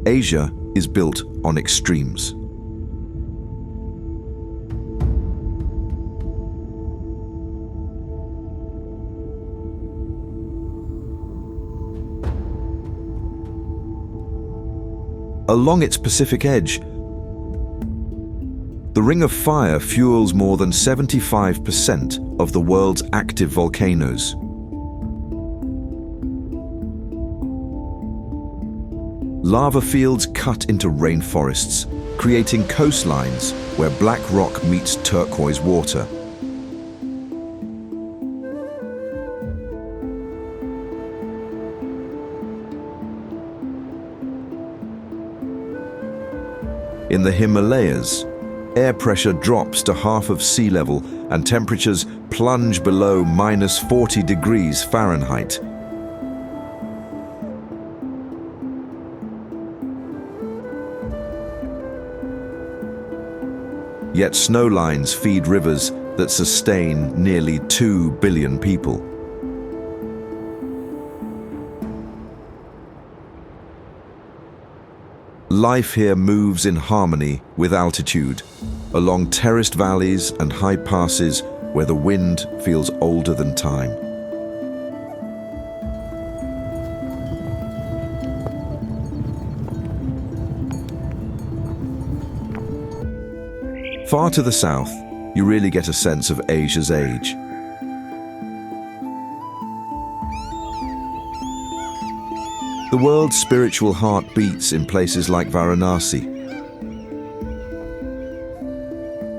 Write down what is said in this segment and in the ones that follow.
Asia is built on extremes. Along its Pacific edge, the Ring of Fire fuels more than 75% of the world's active volcanoes. Lava fields cut into rainforests, creating coastlines where black rock meets turquoise water. In the Himalayas, air pressure drops to half of sea level and temperatures plunge below -40 degrees Fahrenheit. Yet snowlines feed rivers that sustain nearly 2 billion people. Life here moves in harmony with altitude, along terraced valleys and high passes where the wind feels older than time. Far to the south, you really get a sense of Asia's age. The world's spiritual heart beats in places like Varanasi,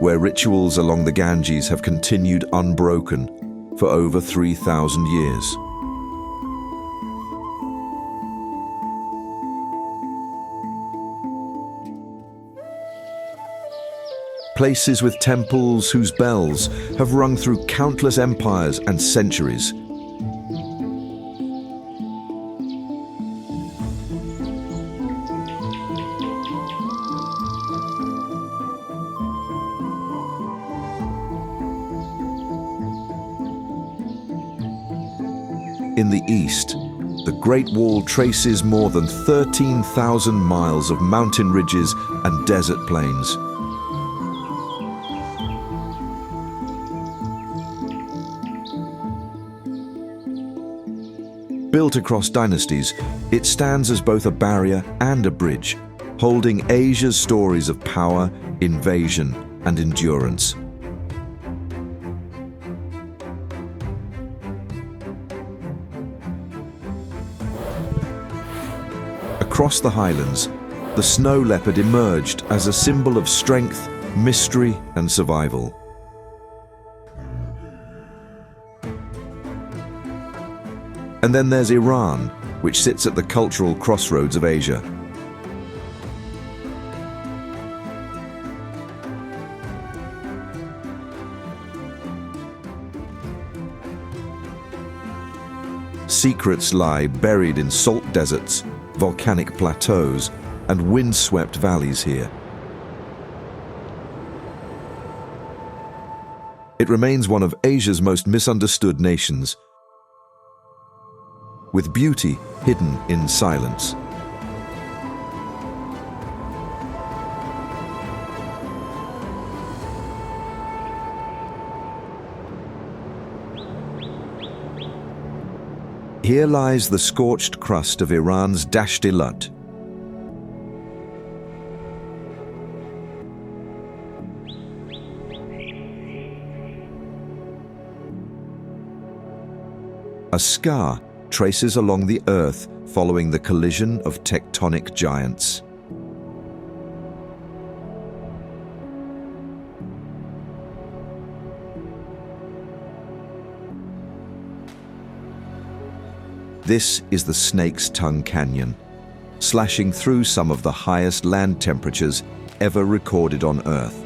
where rituals along the Ganges have continued unbroken for over 3,000 years. Places with temples whose bells have rung through countless empires and centuries. In the east, the Great Wall traces more than 13,000 miles of mountain ridges and desert plains. Built across dynasties, it stands as both a barrier and a bridge, holding Asia's stories of power, invasion, and endurance. Across the highlands, the snow leopard emerged as a symbol of strength, mystery, and survival. And then there's Iran, which sits at the cultural crossroads of Asia. Secrets lie buried in salt deserts, volcanic plateaus, and wind-swept valleys here. It remains one of Asia's most misunderstood nations, with beauty hidden in silence. Here lies the scorched crust of Iran's Dasht-i-Lut. A scar traces along the earth following the collision of tectonic giants. This is the Snake's Tongue Canyon, slashing through some of the highest land temperatures ever recorded on Earth.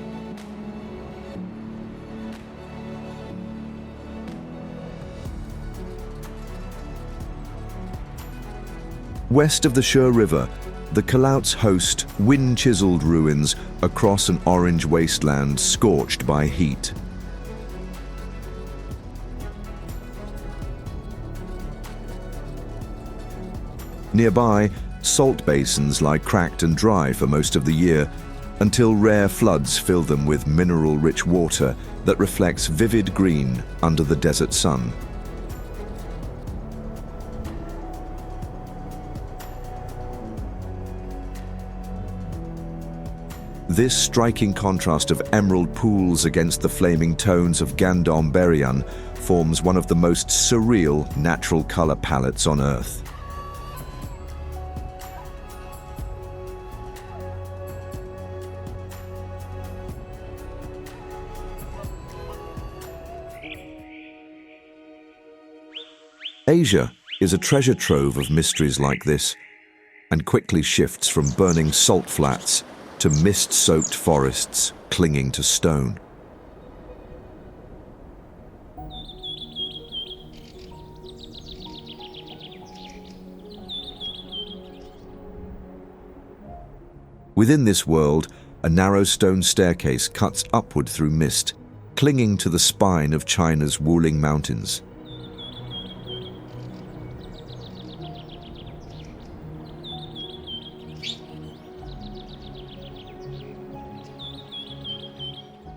West of the Shur River, the Kalouts host wind-chiseled ruins across an orange wasteland scorched by heat. Nearby, Salt basins lie cracked and dry for most of the year, until rare floods fill them with mineral-rich water that reflects vivid green under the desert sun. This striking contrast of emerald pools against the flaming tones of Gandom Berrian forms one of the most surreal natural color palettes on Earth. Asia is a treasure trove of mysteries like this, and quickly shifts from burning salt flats to mist-soaked forests clinging to stone. Within this world, a narrow stone staircase cuts upward through mist, clinging to the spine of China's Wuling Mountains.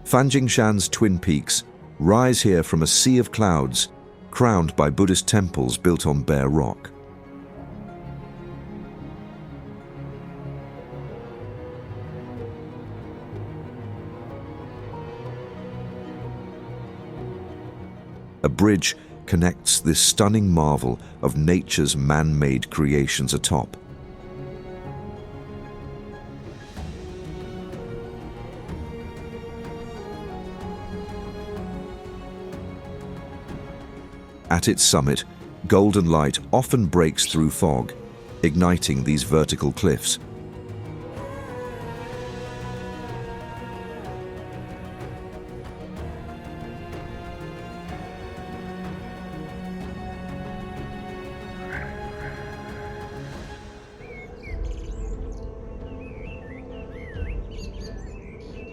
Fanjingshan's twin peaks rise here from a sea of clouds, crowned by Buddhist temples built on bare rock. A bridge connects this stunning marvel of nature's man-made creations atop. At its summit, golden light often breaks through fog, igniting these vertical cliffs.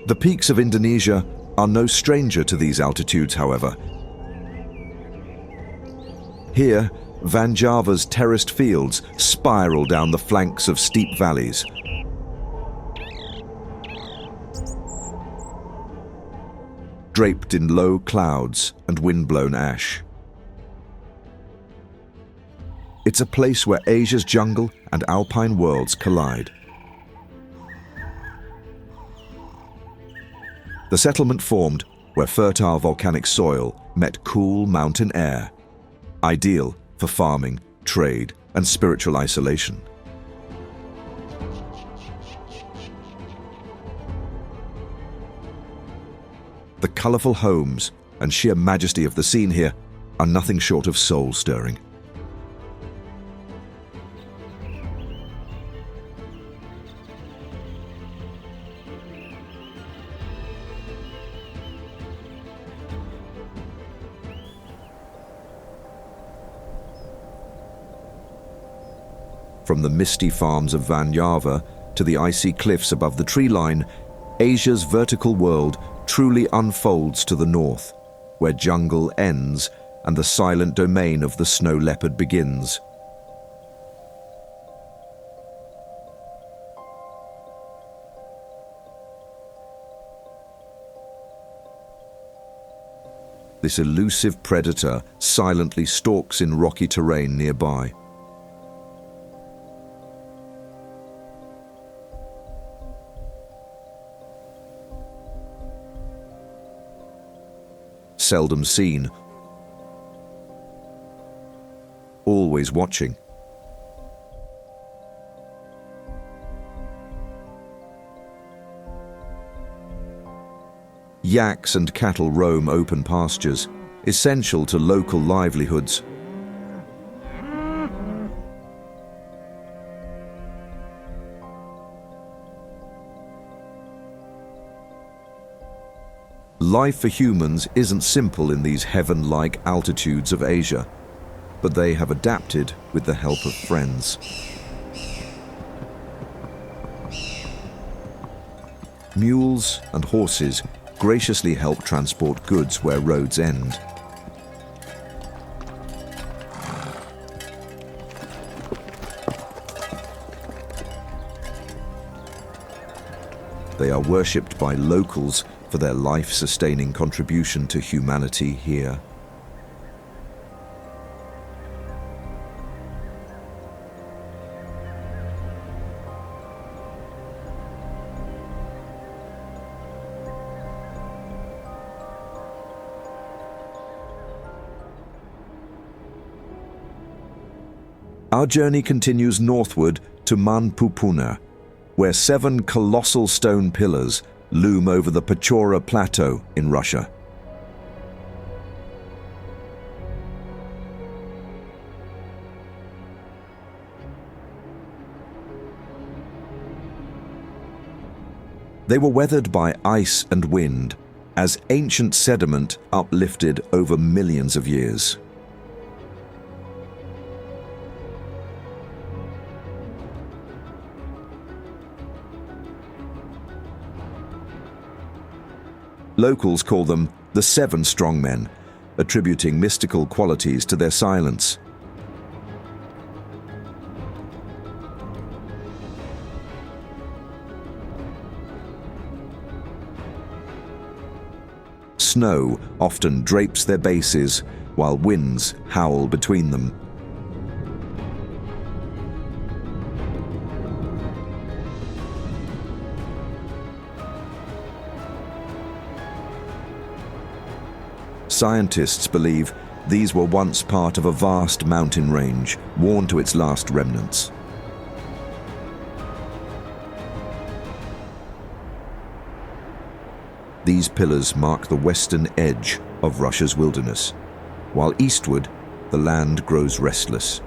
The peaks of Indonesia are no stranger to these altitudes, however. Here, Van Java's terraced fields spiral down the flanks of steep valleys. Draped in low clouds and wind-blown ash. It's a place where Asia's jungle and alpine worlds collide. The settlement formed where fertile volcanic soil met cool mountain air, ideal for farming, trade, and spiritual isolation. The colorful homes and sheer majesty of the scene here are nothing short of soul-stirring. From the misty farms of Van Java to the icy cliffs above the tree line, Asia's vertical world truly unfolds to the north, where jungle ends and the silent domain of the snow leopard begins. This elusive predator silently stalks in rocky terrain nearby. Seldom seen, always watching. Yaks and cattle roam open pastures, essential to local livelihoods. Life for humans isn't simple in these heaven-like altitudes of Asia, but they have adapted with the help of friends. Mules and horses graciously help transport goods where roads end. They are worshipped by locals for their life-sustaining contribution to humanity here. Our journey continues northward to Manpupuna, where 7 colossal stone pillars loom over the Pechora Plateau in Russia. They were weathered by ice and wind as ancient sediment uplifted over millions of years. Locals call them the 7 Strong Men, attributing mystical qualities to their silence. Snow often drapes their bases, while winds howl between them. Scientists believe these were once part of a vast mountain range, worn to its last remnants. These pillars mark the western edge of Russia's wilderness, while eastward, the land grows restless.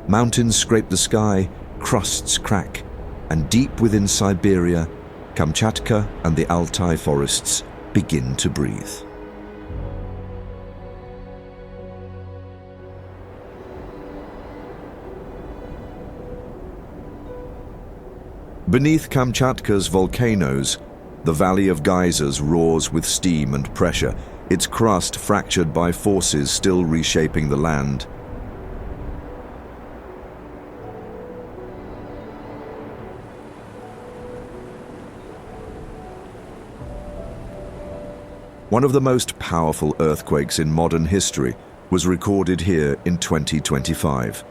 Mountains scrape the sky, crusts crack, and deep within Siberia, Kamchatka and the Altai forests begin to breathe. Beneath Kamchatka's volcanoes, the Valley of Geysers roars with steam and pressure, its crust fractured by forces still reshaping the land. One of the most powerful earthquakes in modern history was recorded here in 2025,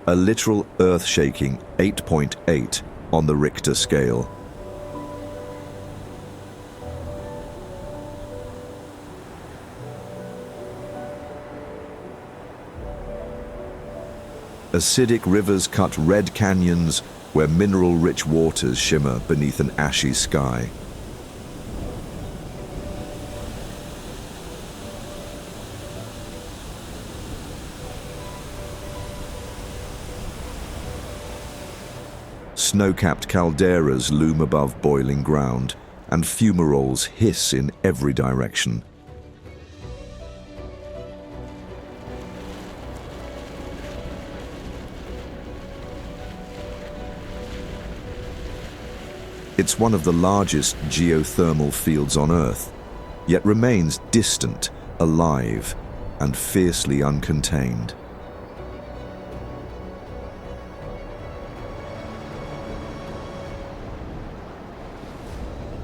a literal earth-shaking 8.8 on the Richter scale. Acidic rivers cut red canyons where mineral-rich waters shimmer beneath an ashy sky. Snow-capped calderas loom above boiling ground, and fumaroles hiss in every direction. It's one of the largest geothermal fields on Earth, yet remains distant, alive, and fiercely uncontained.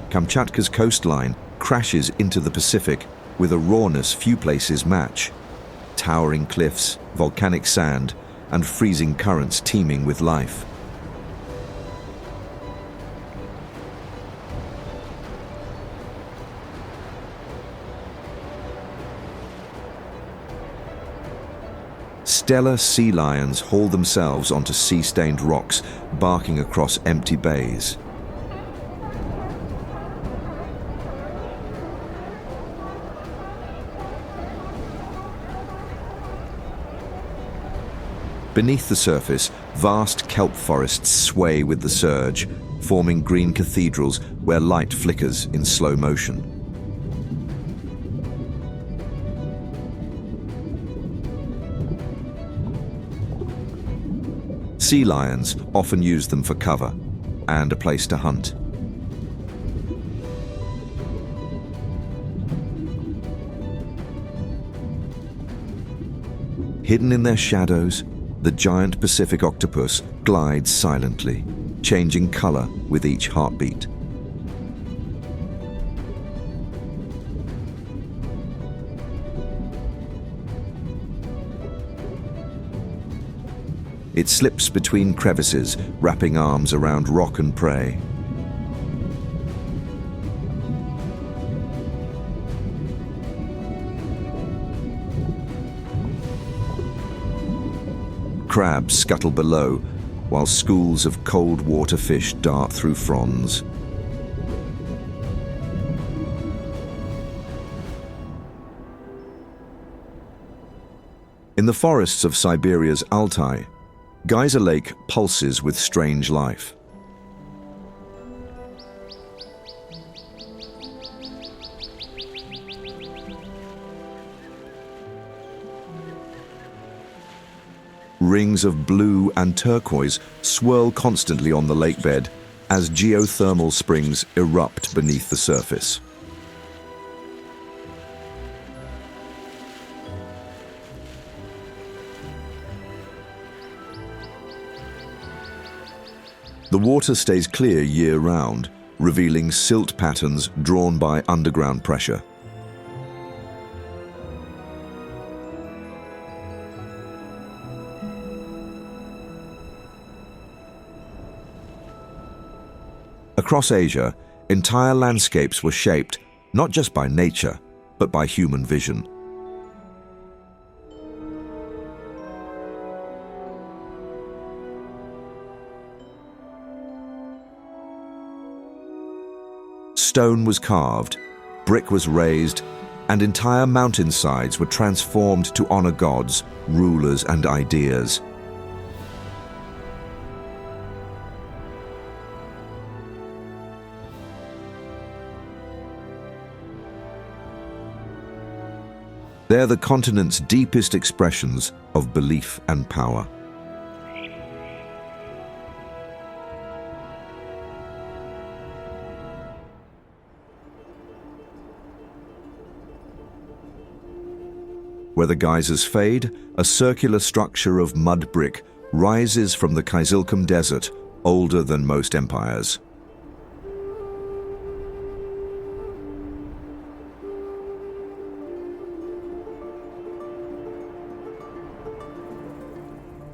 Kamchatka's coastline crashes into the Pacific with a rawness few places match. Towering cliffs, volcanic sand, and freezing currents teeming with life. Stellar sea lions haul themselves onto sea-stained rocks, barking across empty bays. Beneath the surface, vast kelp forests sway with the surge, forming green cathedrals where light flickers in slow motion. Sea lions often use them for cover and a place to hunt. Hidden in their shadows, the giant Pacific octopus glides silently, changing color with each heartbeat. It slips between crevices, wrapping arms around rock and prey. Crabs scuttle below, while schools of cold water fish dart through fronds. In the forests of Siberia's Altai, Geyser Lake pulses with strange life. Rings of blue and turquoise swirl constantly on the lakebed as geothermal springs erupt beneath the surface. The water stays clear year-round, revealing silt patterns drawn by underground pressure. Across Asia, entire landscapes were shaped not just by nature, but by human vision. Stone was carved, brick was raised, and entire mountainsides were transformed to honor gods, rulers, and ideas. They're the continent's deepest expressions of belief and power. Where the geysers fade, a circular structure of mud brick rises from the Kyzylkum Desert, older than most empires.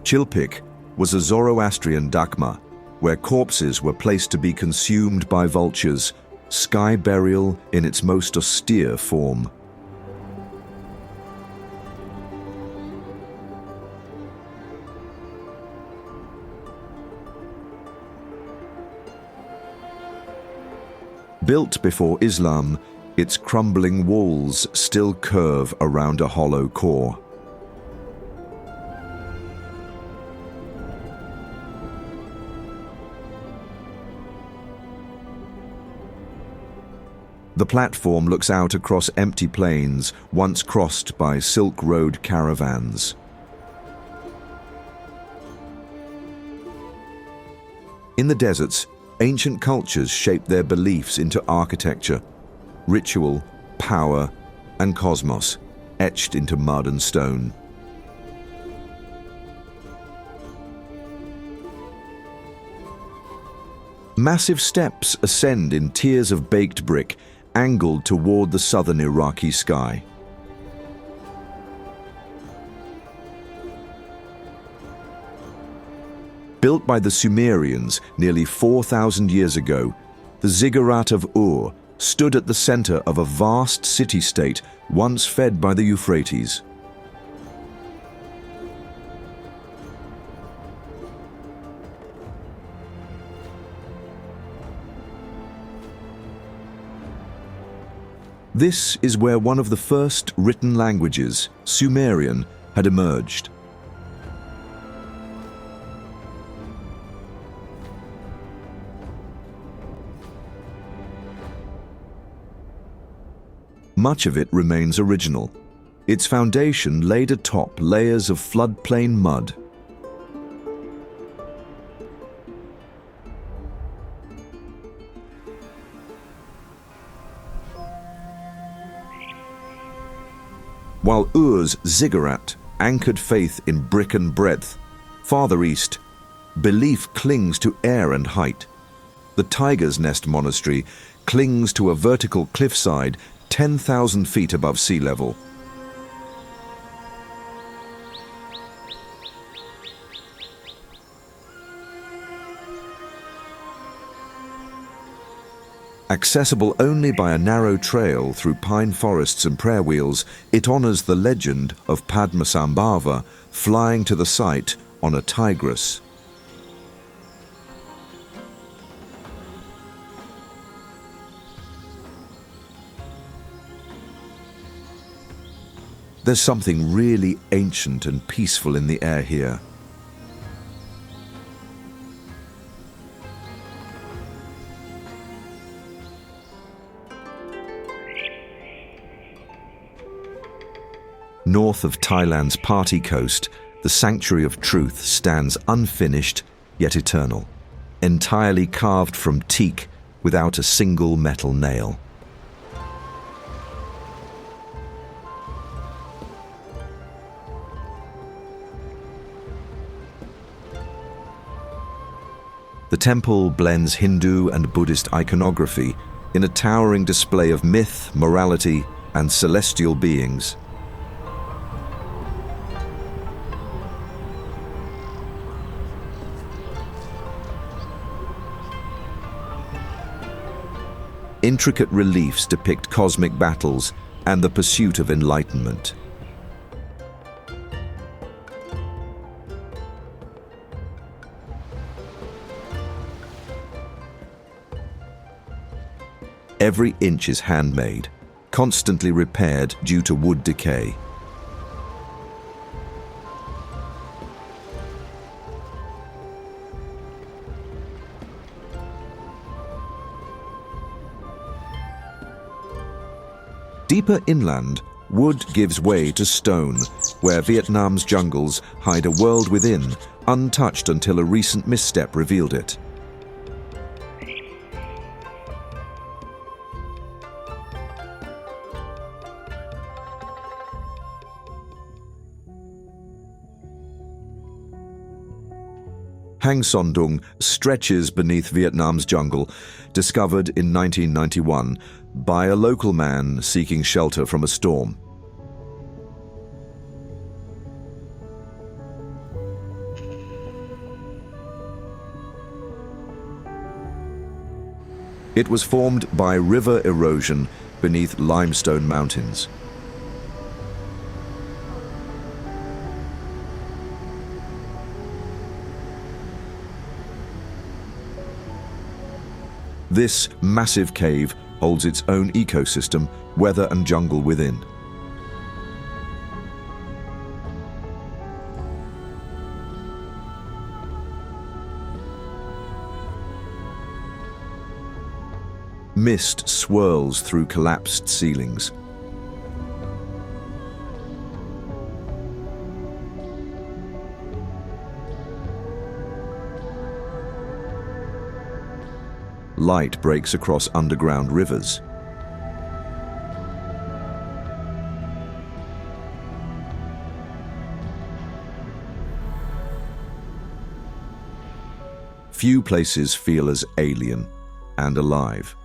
Chilpik was a Zoroastrian dakma, where corpses were placed to be consumed by vultures, sky burial in its most austere form. Built before Islam, its crumbling walls still curve around a hollow core. The platform looks out across empty plains once crossed by Silk Road caravans. In the deserts, ancient cultures shaped their beliefs into architecture, ritual, power, and cosmos, etched into mud and stone. Massive steps ascend in tiers of baked brick, angled toward the southern Iraqi sky. Built by the Sumerians nearly 4,000 years ago, the ziggurat of Ur stood at the center of a vast city-state once fed by the Euphrates. This is where one of the first written languages, Sumerian, had emerged. Much of it remains original, its foundation laid atop layers of floodplain mud. While Ur's ziggurat anchored faith in brick and breadth. Farther east, belief clings to air and height. The Tiger's Nest Monastery clings to a vertical cliffside 10,000 feet above sea level. Accessible only by a narrow trail through pine forests and prayer wheels, it honors the legend of Padmasambhava flying to the site on a tigress. There's something really ancient and peaceful in the air here. North of Thailand's Party Coast, the Sanctuary of Truth stands unfinished yet eternal, entirely carved from teak without a single metal nail. The temple blends Hindu and Buddhist iconography in a towering display of myth, morality, and celestial beings. Intricate reliefs depict cosmic battles and the pursuit of enlightenment. Every inch is handmade, constantly repaired due to wood decay. Deeper inland, wood gives way to stone, where Vietnam's jungles hide a world within, untouched until a recent misstep revealed it. Hang Son Doong stretches beneath Vietnam's jungle, discovered in 1991 by a local man seeking shelter from a storm. It was formed by river erosion beneath limestone mountains. This massive cave holds its own ecosystem, weather and jungle within. Mist swirls through collapsed ceilings. Light breaks across underground rivers. Few places feel as alien and alive.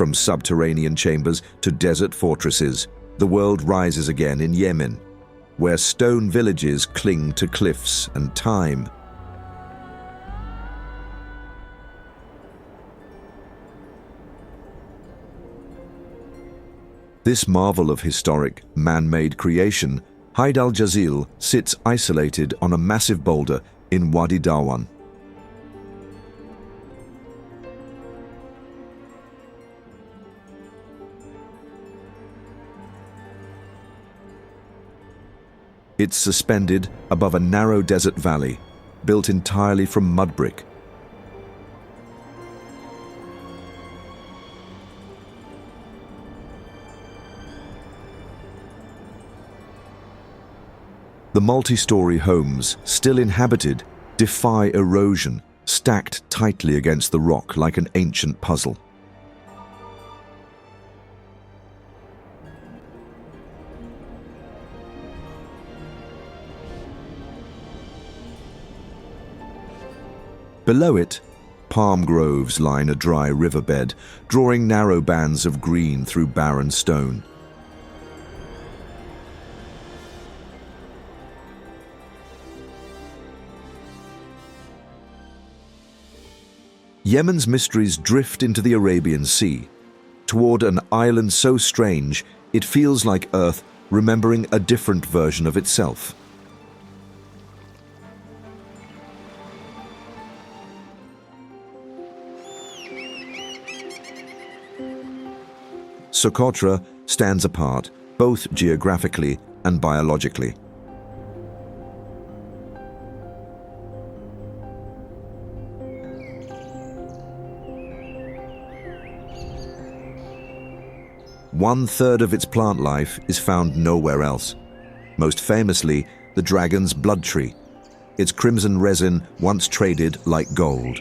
From subterranean chambers to desert fortresses, the world rises again in Yemen, where stone villages cling to cliffs and time. This marvel of historic, man-made creation, Haid al-Jazil sits isolated on a massive boulder in Wadi Darwan. It's suspended above a narrow desert valley, built entirely from mud brick. The multi-story homes, still inhabited, defy erosion, stacked tightly against the rock like an ancient puzzle. Below it, palm groves line a dry riverbed, drawing narrow bands of green through barren stone. Yemen's mysteries drift into the Arabian Sea, toward an island so strange it feels like Earth remembering a different version of itself. Socotra stands apart, both geographically and biologically. One-third of its plant life is found nowhere else. Most famously, the dragon's blood tree. Its crimson resin once traded like gold.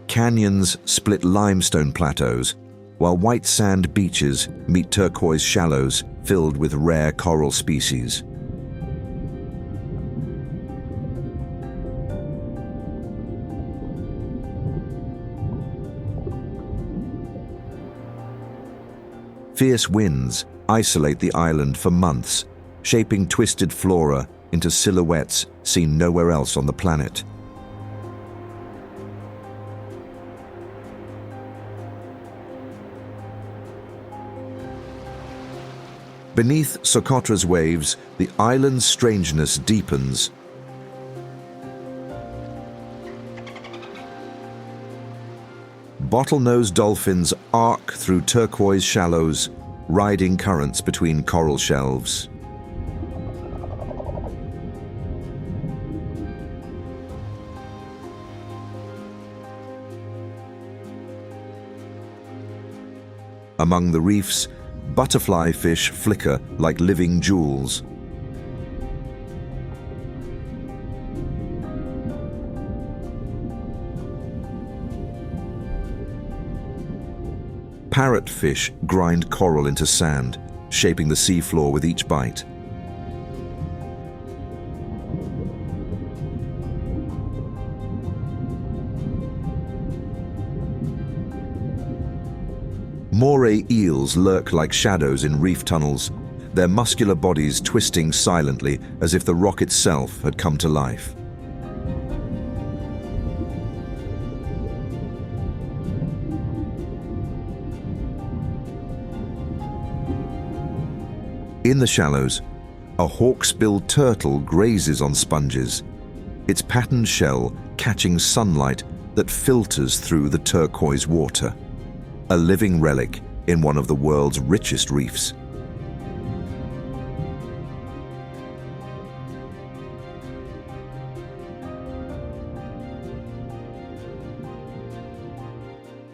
Canyons split limestone plateaus, while white sand beaches meet turquoise shallows filled with rare coral species. Fierce winds isolate the island for months, shaping twisted flora into silhouettes seen nowhere else on the planet. Beneath Socotra's waves, the island's strangeness deepens. Bottlenose dolphins arc through turquoise shallows, riding currents between coral shelves. Among the reefs, butterfly fish flicker like living jewels. Parrotfish grind coral into sand, shaping the seafloor with each bite. Moray eels lurk like shadows in reef tunnels, their muscular bodies twisting silently as if the rock itself had come to life. In the shallows, a hawksbill turtle grazes on sponges, its patterned shell catching sunlight that filters through the turquoise water. A living relic in one of the world's richest reefs.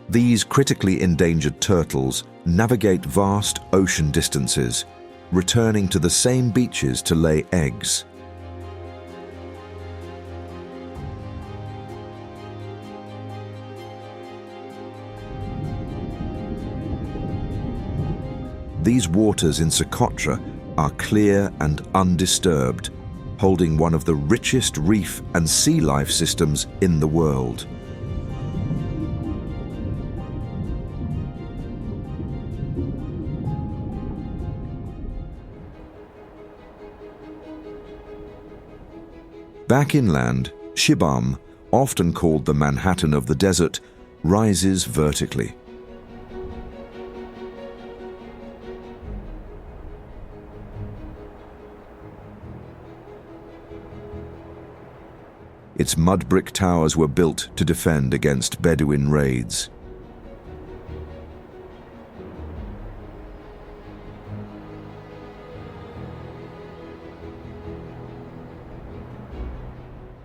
These critically endangered turtles navigate vast ocean distances, returning to the same beaches to lay eggs. These waters in Socotra are clear and undisturbed, holding one of the richest reef and sea life systems in the world. Back inland, Shibam, often called the Manhattan of the desert, rises vertically. Its mud brick towers were built to defend against Bedouin raids.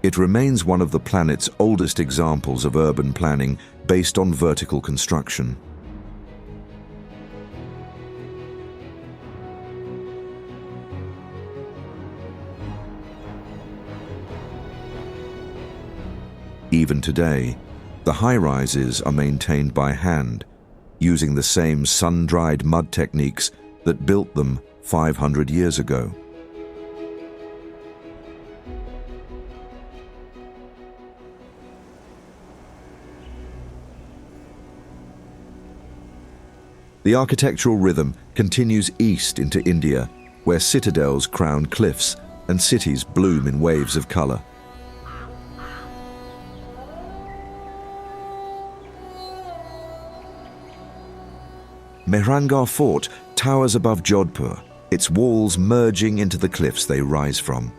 It remains one of the planet's oldest examples of urban planning based on vertical construction. Even today, the high-rises are maintained by hand, using the same sun-dried mud techniques that built them 500 years ago. The architectural rhythm continues east into India, where citadels crown cliffs and cities bloom in waves of color. Mehrangarh Fort towers above Jodhpur, its walls merging into the cliffs they rise from.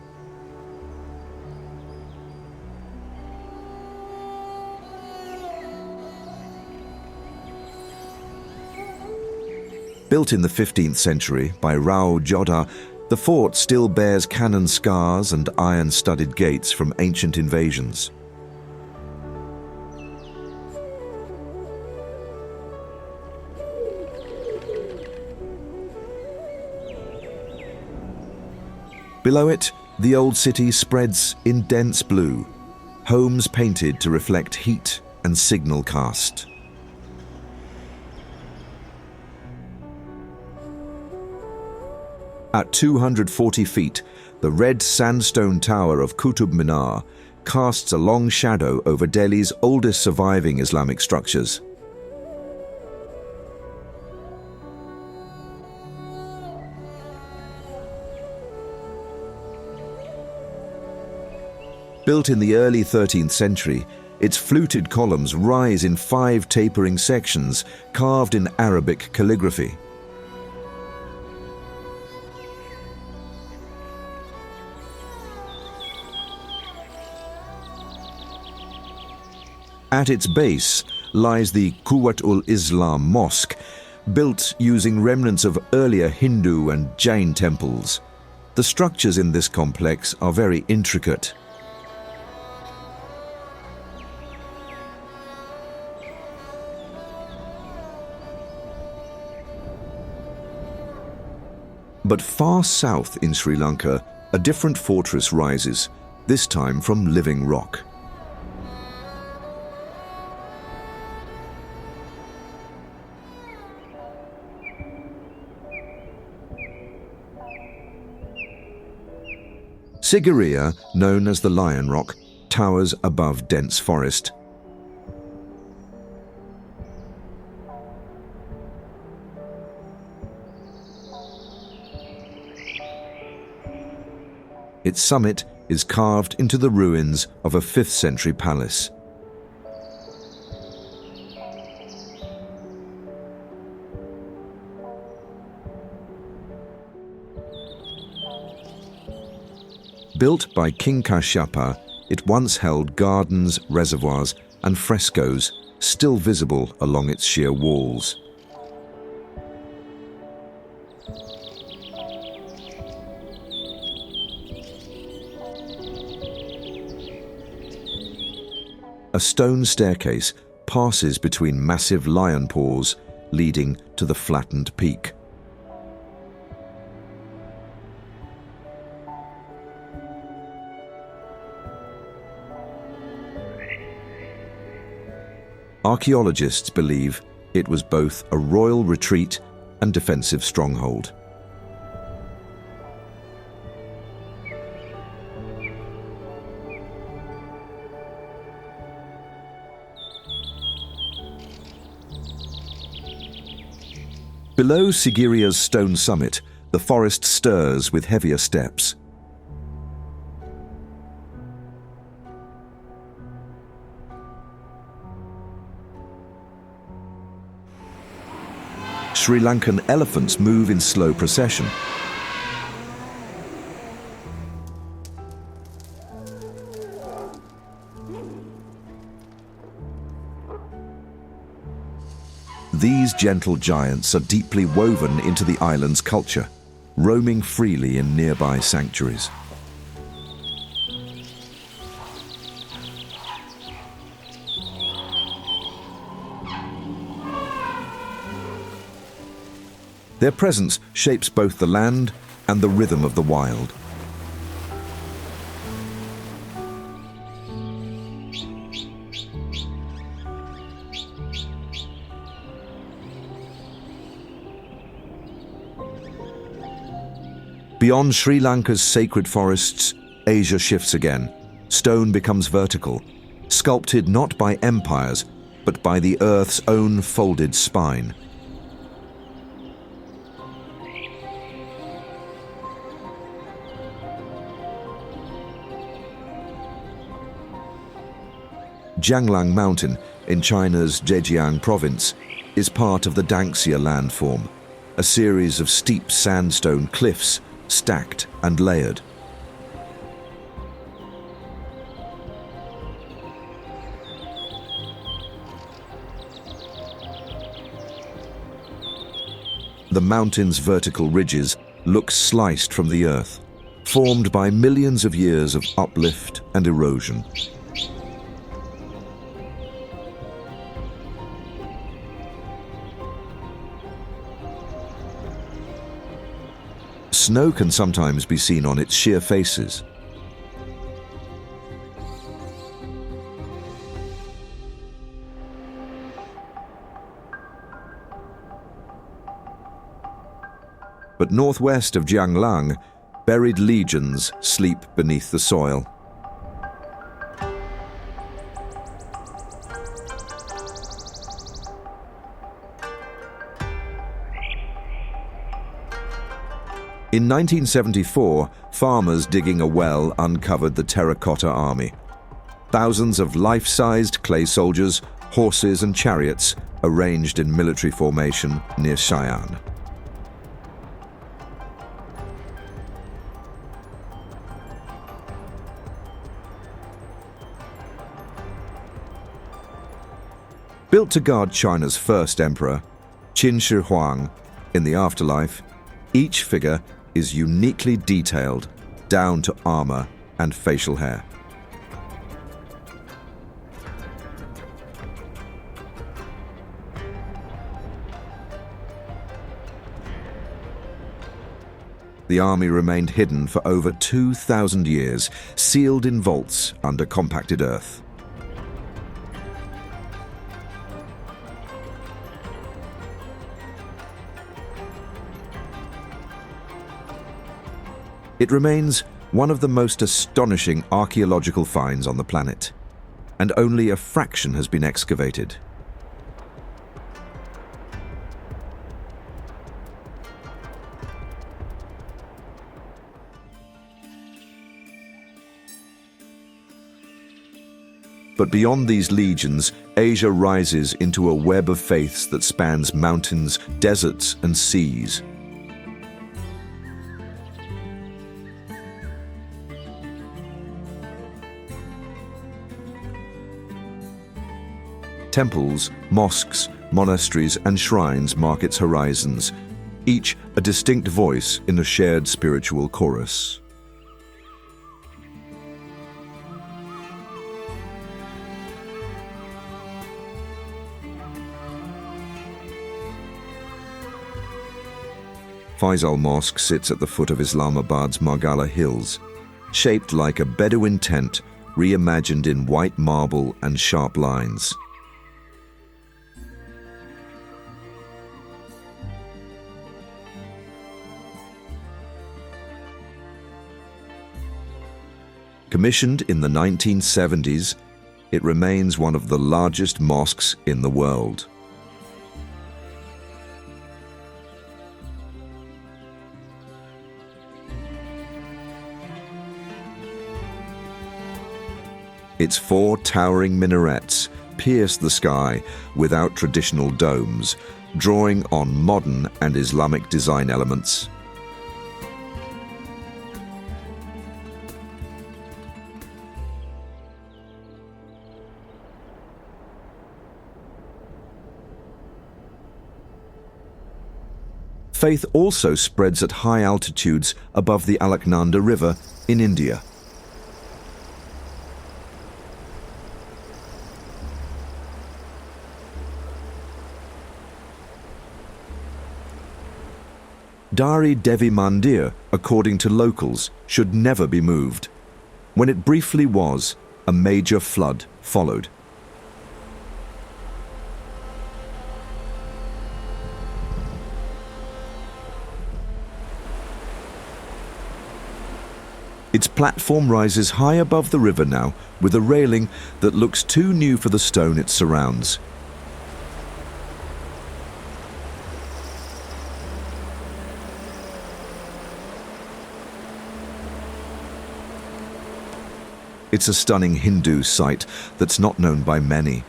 Built in the 15th century by Rao Jodha, the fort still bears cannon scars and iron-studded gates from ancient invasions. Below it, the old city spreads in dense blue, homes painted to reflect heat and signal cast. At 240 feet, the red sandstone tower of Qutub Minar casts a long shadow over Delhi's oldest surviving Islamic structures. Built in the early 13th century, its fluted columns rise in 5 tapering sections carved in Arabic calligraphy. At its base lies the Quwwat-ul-Islam Mosque, built using remnants of earlier Hindu and Jain temples. The structures in this complex are very intricate. But far south in Sri Lanka, a different fortress rises, this time from living rock. Sigiriya, known as the Lion Rock, towers above dense forest. Its summit is carved into the ruins of a 5th century palace. Built by King Kashyapa, it once held gardens, reservoirs, and frescoes still visible along its sheer walls. A stone staircase passes between massive lion paws, leading to the flattened peak. Archaeologists believe it was both a royal retreat and defensive stronghold. Below Sigiriya's stone summit, the forest stirs with heavier steps. Sri Lankan elephants move in slow procession. These gentle giants are deeply woven into the island's culture, roaming freely in nearby sanctuaries. Their presence shapes both the land and the rhythm of the wild. Beyond Sri Lanka's sacred forests, Asia shifts again. Stone becomes vertical, sculpted not by empires, but by the earth's own folded spine. Jianglang Mountain in China's Zhejiang province is part of the Danxia landform, a series of steep sandstone cliffs stacked and layered. The mountain's vertical ridges look sliced from the earth, formed by millions of years of uplift and erosion. Snow can sometimes be seen on its sheer faces. But northwest of Jianglang, buried legions sleep beneath the soil. In 1974, farmers digging a well uncovered the Terracotta Army. Thousands of life-sized clay soldiers, horses and chariots arranged in military formation near Cheyenne. Built to guard China's first emperor, Qin Shi Huang, in the afterlife, each figure is uniquely detailed, down to armor and facial hair. The army remained hidden for over 2,000 years, sealed in vaults under compacted earth. It remains one of the most astonishing archaeological finds on the planet, and only a fraction has been excavated. But beyond these legions, Asia rises into a web of faiths that spans mountains, deserts, and seas. Temples, mosques, monasteries, and shrines mark its horizons, each a distinct voice in a shared spiritual chorus. Faisal Mosque sits at the foot of Islamabad's Margala Hills, shaped like a Bedouin tent reimagined in white marble and sharp lines. Commissioned in the 1970s, it remains one of the largest mosques in the world. Its 4 towering minarets pierce the sky without traditional domes, drawing on modern and Islamic design elements. Faith also spreads at high altitudes above the Alaknanda River in India. Dari Devi Mandir, according to locals, should never be moved. When it briefly was, a major flood followed. Its platform rises high above the river now, with a railing that looks too new for the stone it surrounds. It's a stunning Hindu site that's not known by many.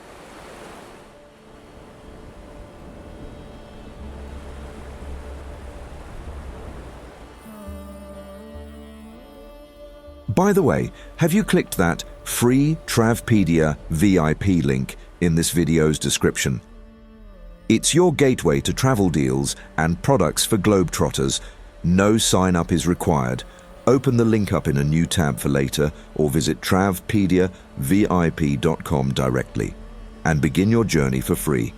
By the way, have you clicked that free Travpedia VIP link in this video's description? It's your gateway to travel deals and products for Globetrotters. No sign-up is required. Open the link up in a new tab for later or visit travpediavip.com directly and begin your journey for free.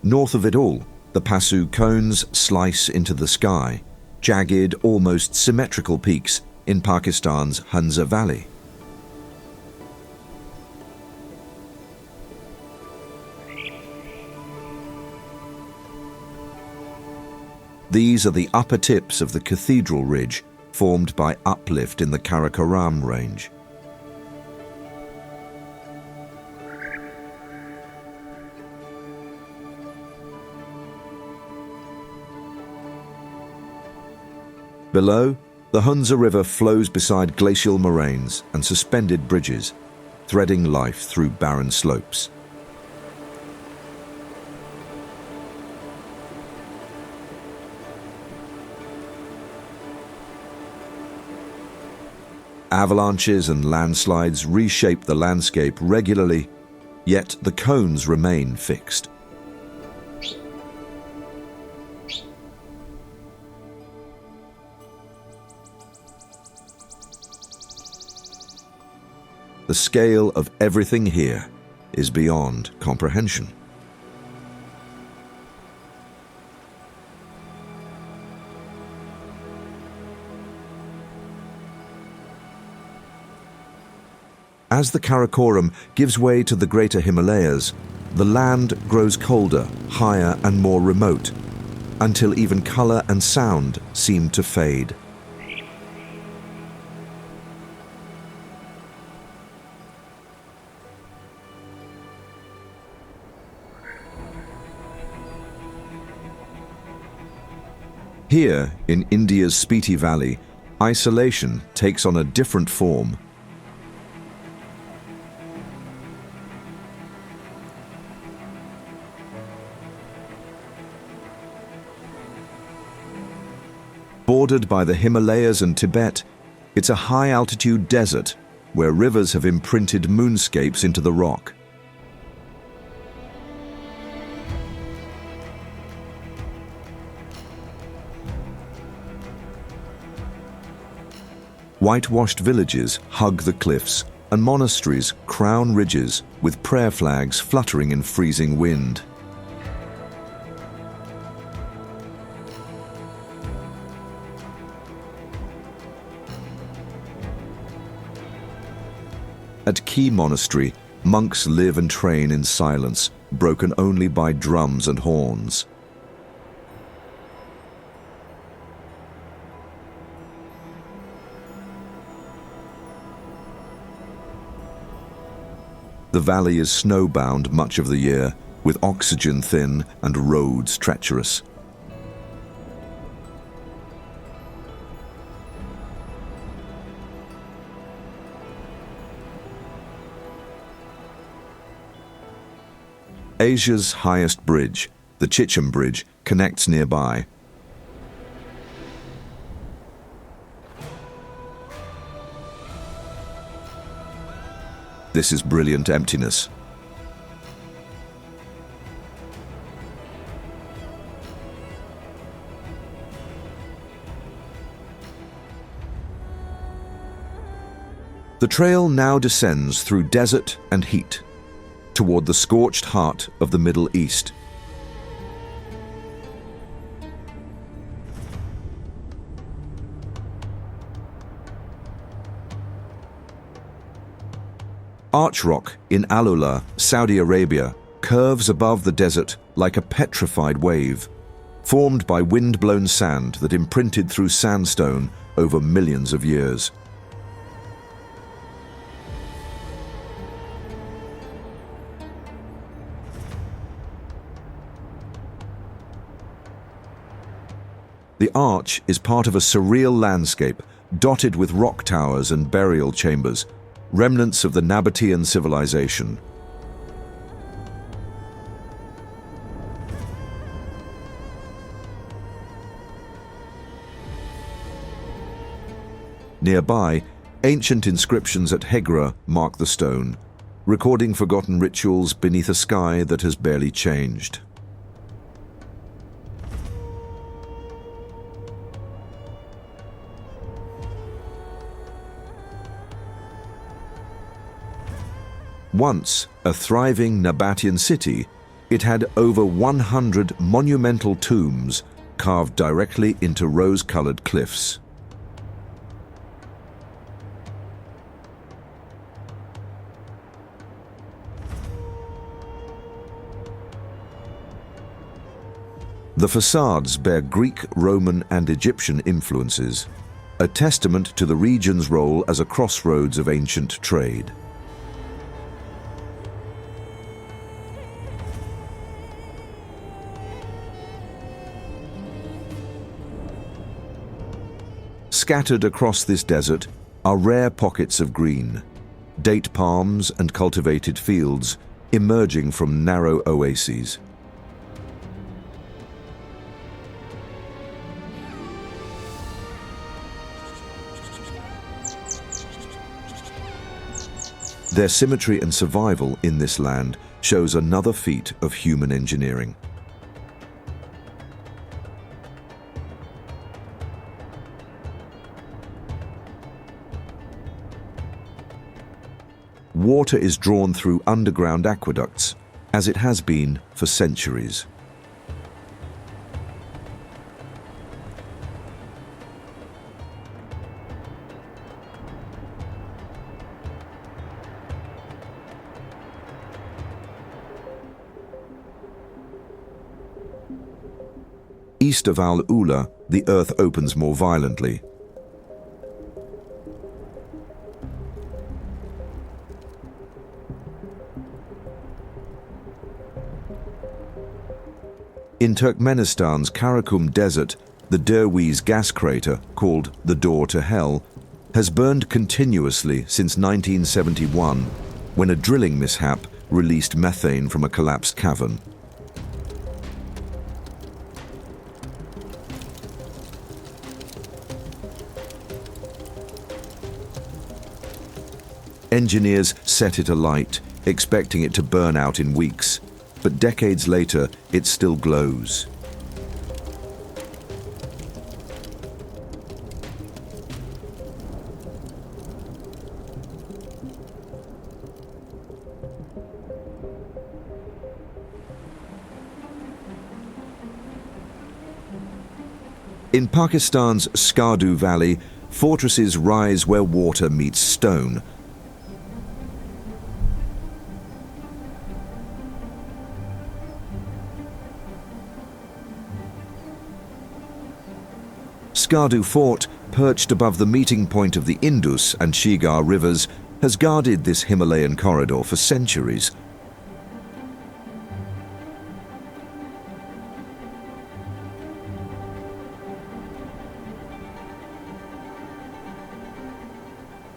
North of it all, the Pasu cones slice into the sky, jagged, almost symmetrical peaks in Pakistan's Hunza Valley. These are the upper tips of the Cathedral Ridge, formed by uplift in the Karakoram range. Below, the Hunza River flows beside glacial moraines and suspended bridges, threading life through barren slopes. Avalanches and landslides reshape the landscape regularly, yet the cones remain fixed. The scale of everything here is beyond comprehension. As the Karakoram gives way to the greater Himalayas, the land grows colder, higher and more remote, until even color and sound seem to fade. Here, in India's Spiti Valley, isolation takes on a different form. Bordered by the Himalayas and Tibet, it's a high-altitude desert where rivers have imprinted moonscapes into the rock. Whitewashed villages hug the cliffs, and monasteries crown ridges with prayer flags fluttering in freezing wind. At Key Monastery, monks live and train in silence, broken only by drums and horns. The valley is snowbound much of the year, with oxygen thin and roads treacherous. Asia's highest bridge, the Chicham Bridge, connects nearby. This is brilliant emptiness. The trail now descends through desert and heat, toward the scorched heart of the Middle East. Arch rock in Alula, Saudi Arabia, curves above the desert like a petrified wave, formed by wind-blown sand that imprinted through sandstone over millions of years. The arch is part of a surreal landscape dotted with rock towers and burial chambers, remnants of the Nabatean civilization. Nearby, ancient inscriptions at Hegra mark the stone, recording forgotten rituals beneath a sky that has barely changed. Once a thriving Nabatean city, it had over 100 monumental tombs carved directly into rose-colored cliffs. The facades bear Greek, Roman, and Egyptian influences, a testament to the region's role as a crossroads of ancient trade. Scattered across this desert are rare pockets of green, date palms and cultivated fields emerging from narrow oases. Their symmetry and survival in this land shows another feat of human engineering. Water is drawn through underground aqueducts, as it has been for centuries. East of Al-Ula, the earth opens more violently. In Turkmenistan's Karakum Desert, the Derwiz gas crater, called the Door to Hell, has burned continuously since 1971, when a drilling mishap released methane from a collapsed cavern. Engineers set it alight, expecting it to burn out in weeks, but decades later, it still glows. In Pakistan's Skardu Valley, fortresses rise where water meets stone. Skardu Fort, perched above the meeting point of the Indus and Shigar rivers, has guarded this Himalayan corridor for centuries.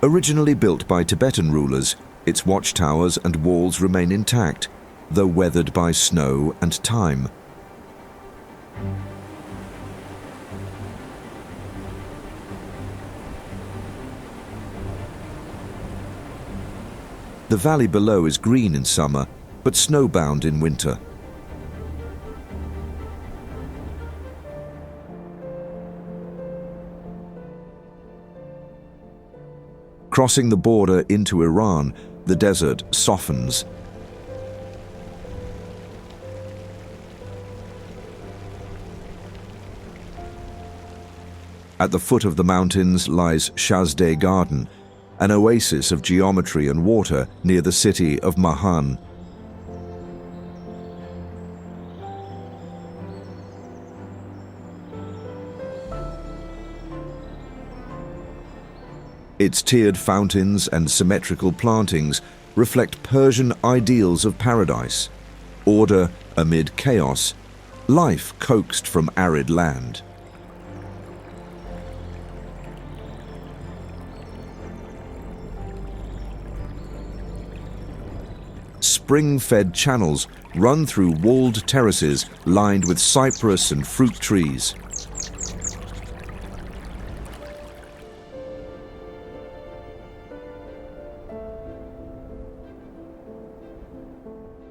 Originally built by Tibetan rulers, its watchtowers and walls remain intact, though weathered by snow and time. The valley below is green in summer, but snowbound in winter. Crossing the border into Iran, the desert softens. At the foot of the mountains lies Shazdeh Garden, an oasis of geometry and water near the city of Mahan. Its tiered fountains and symmetrical plantings reflect Persian ideals of paradise, order amid chaos, life coaxed from arid land. Spring-fed channels run through walled terraces lined with cypress and fruit trees.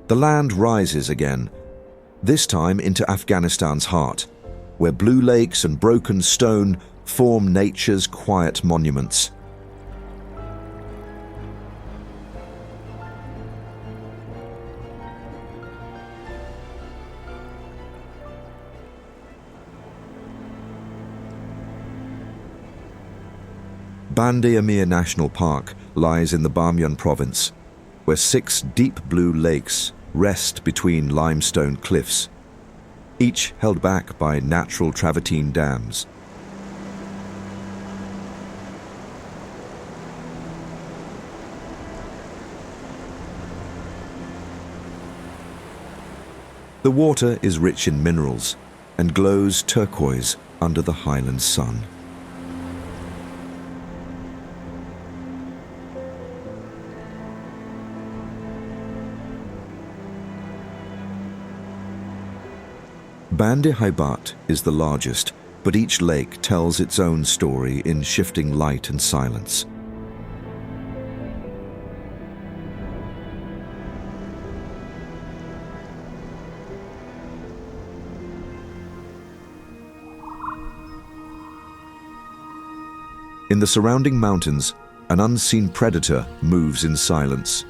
The land rises again, this time into Afghanistan's heart, where blue lakes and broken stone form nature's quiet monuments. Band-e Amir National Park lies in the Bamyan province, where 6 deep blue lakes rest between limestone cliffs, each held back by natural travertine dams. The water is rich in minerals and glows turquoise under the highland sun. Band-e Haibat is the largest, but each lake tells its own story in shifting light and silence. In the surrounding mountains, an unseen predator moves in silence.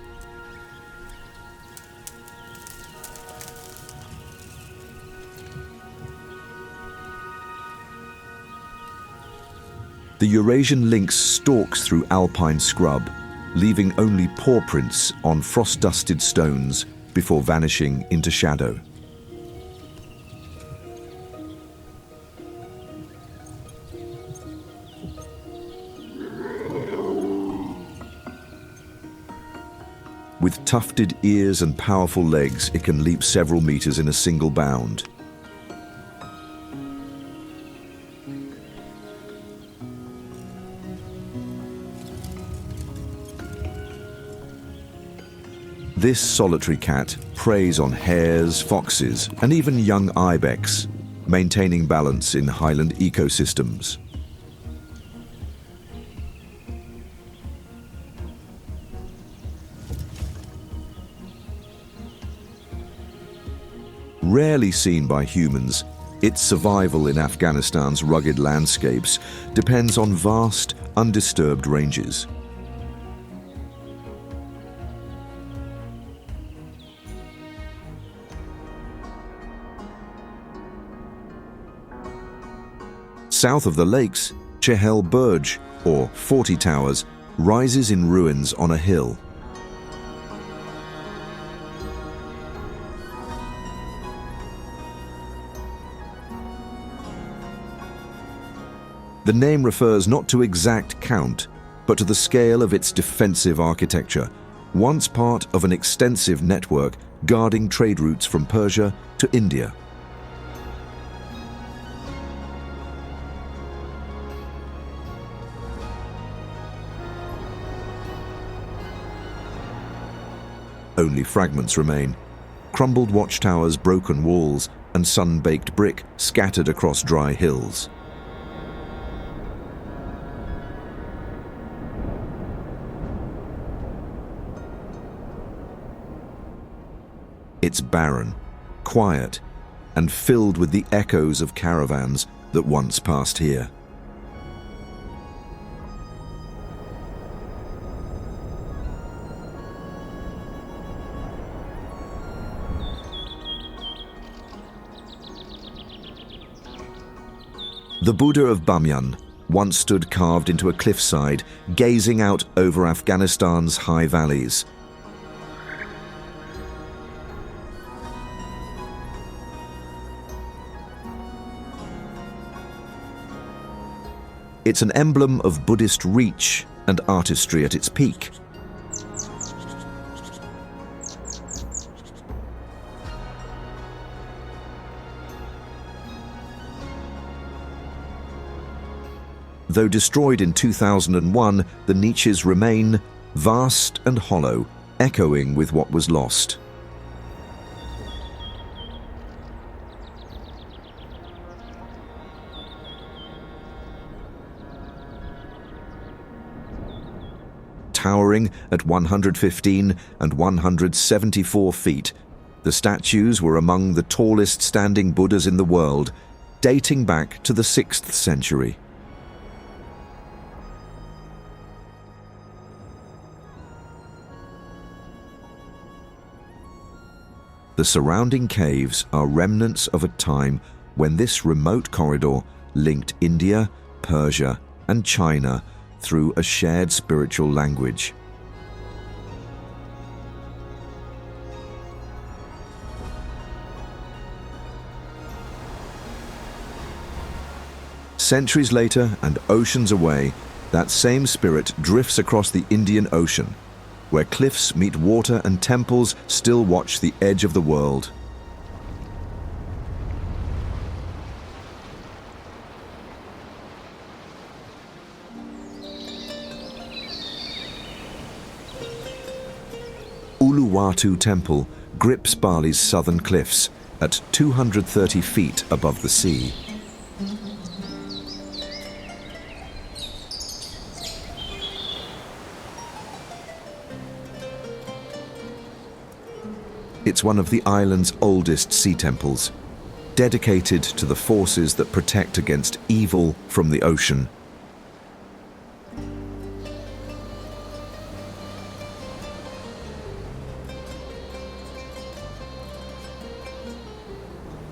The Eurasian lynx stalks through alpine scrub, leaving only paw prints on frost-dusted stones before vanishing into shadow. With tufted ears and powerful legs, it can leap several meters in a single bound. This solitary cat preys on hares, foxes, and even young ibex, maintaining balance in highland ecosystems. Rarely seen by humans, its survival in Afghanistan's rugged landscapes depends on vast, undisturbed ranges. South of the lakes, Chehel Burj, or 40 Towers, rises in ruins on a hill. The name refers not to exact count, but to the scale of its defensive architecture, once part of an extensive network guarding trade routes from Persia to India. Only fragments remain: crumbled watchtowers, broken walls, and sun-baked brick scattered across dry hills. It's barren, quiet, and filled with the echoes of caravans that once passed here. The Buddha of Bamyan once stood carved into a cliffside, gazing out over Afghanistan's high valleys. It's an emblem of Buddhist reach and artistry at its peak. Though destroyed in 2001, the niches remain vast and hollow, echoing with what was lost. Towering at 115 and 174 feet, the statues were among the tallest standing Buddhas in the world, dating back to the 6th century. The surrounding caves are remnants of a time when this remote corridor linked India, Persia, and China through a shared spiritual language. Centuries later and oceans away, that same spirit drifts across the Indian Ocean, where cliffs meet water and temples still watch the edge of the world. Uluwatu Temple grips Bali's southern cliffs at 230 feet above the sea. It's one of the island's oldest sea temples, dedicated to the forces that protect against evil from the ocean.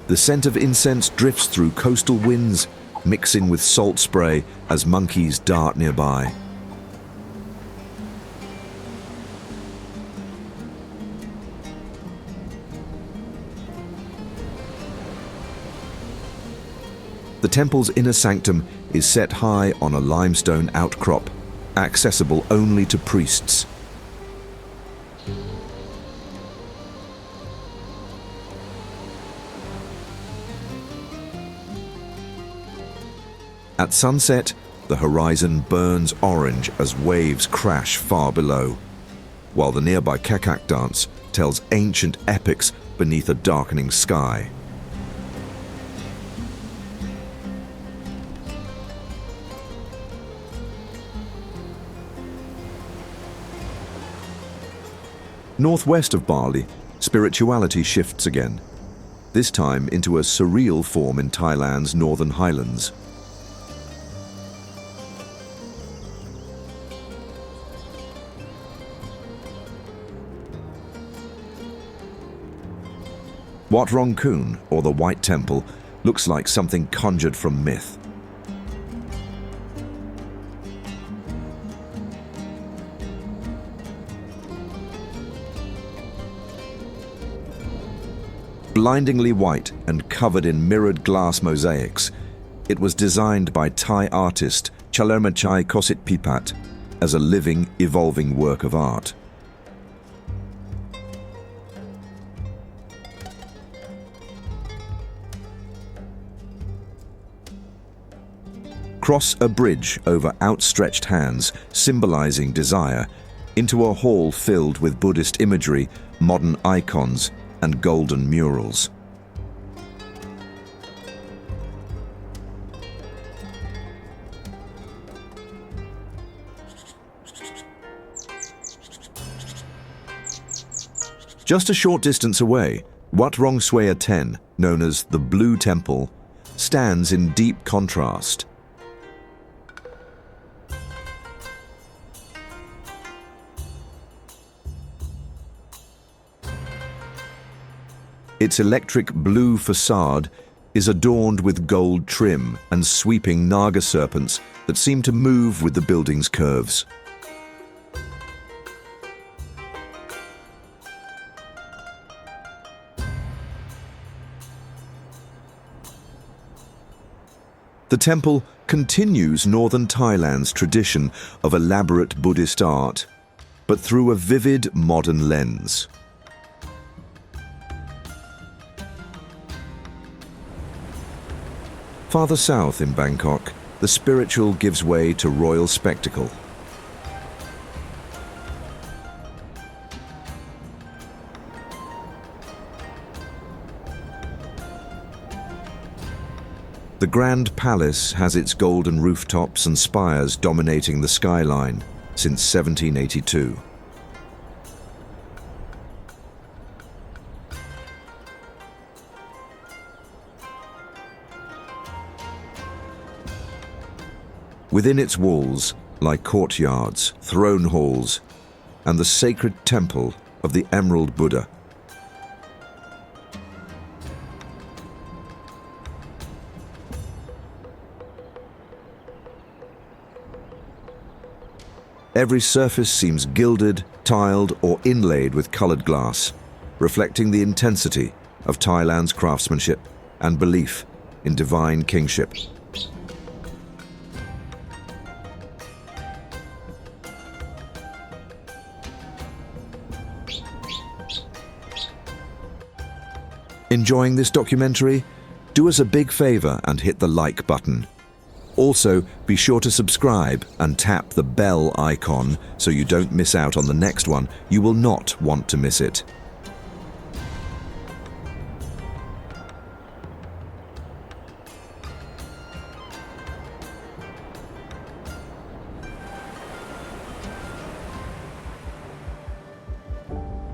The scent of incense drifts through coastal winds, mixing with salt spray as monkeys dart nearby. The temple's inner sanctum is set high on a limestone outcrop, accessible only to priests. At sunset, the horizon burns orange as waves crash far below, while the nearby Kekak dance tells ancient epics beneath a darkening sky. Northwest of Bali, spirituality shifts again, this time into a surreal form in Thailand's northern highlands. Wat Rong Khun, or the White Temple, looks like something conjured from myth. Blindingly white and covered in mirrored glass mosaics, it was designed by Thai artist Chalermachai Kositpipat as a living, evolving work of art. Cross a bridge over outstretched hands, symbolizing desire, into a hall filled with Buddhist imagery, modern icons, and golden murals. Just a short distance away, Wat Rong Swea 10, known as the Blue Temple, stands in deep contrast. Its electric blue facade is adorned with gold trim and sweeping naga serpents that seem to move with the building's curves. The temple continues northern Thailand's tradition of elaborate Buddhist art, but through a vivid modern lens. Farther south in Bangkok, the spiritual gives way to royal spectacle. The Grand Palace has its golden rooftops and spires dominating the skyline since 1782. Within its walls lie courtyards, throne halls, and the sacred temple of the Emerald Buddha. Every surface seems gilded, tiled, or inlaid with colored glass, reflecting the intensity of Thailand's craftsmanship and belief in divine kingship. Enjoying this documentary? Do us a big favor and hit the like button. Also, be sure to subscribe and tap the bell icon so you don't miss out on the next one. You will not want to miss it.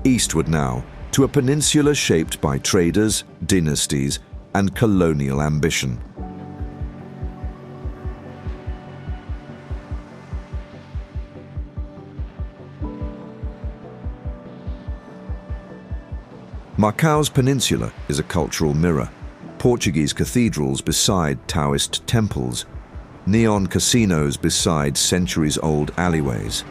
Eastward now, to a peninsula shaped by traders, dynasties, and colonial ambition. Macau's peninsula is a cultural mirror. Portuguese cathedrals beside Taoist temples, neon casinos beside centuries-old alleyways.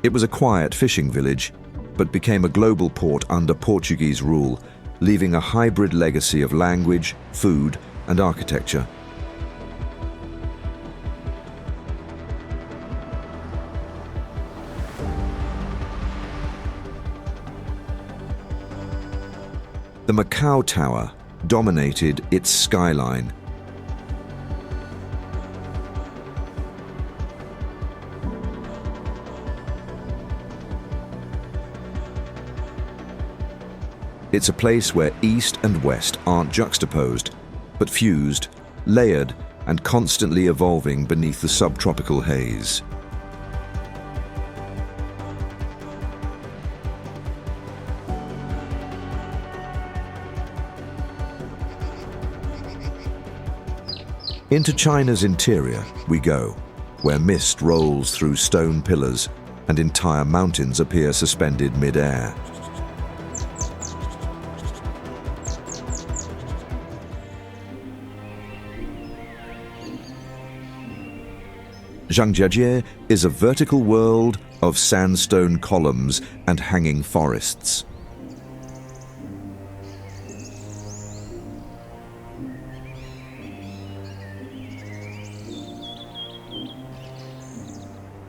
It was a quiet fishing village, but became a global port under Portuguese rule, leaving a hybrid legacy of language, food, and architecture. The Macau Tower dominated its skyline. It's a place where East and West aren't juxtaposed, but fused, layered, and constantly evolving beneath the subtropical haze. Into China's interior we go, where mist rolls through stone pillars and entire mountains appear suspended mid-air. Zhangjiajie is a vertical world of sandstone columns and hanging forests.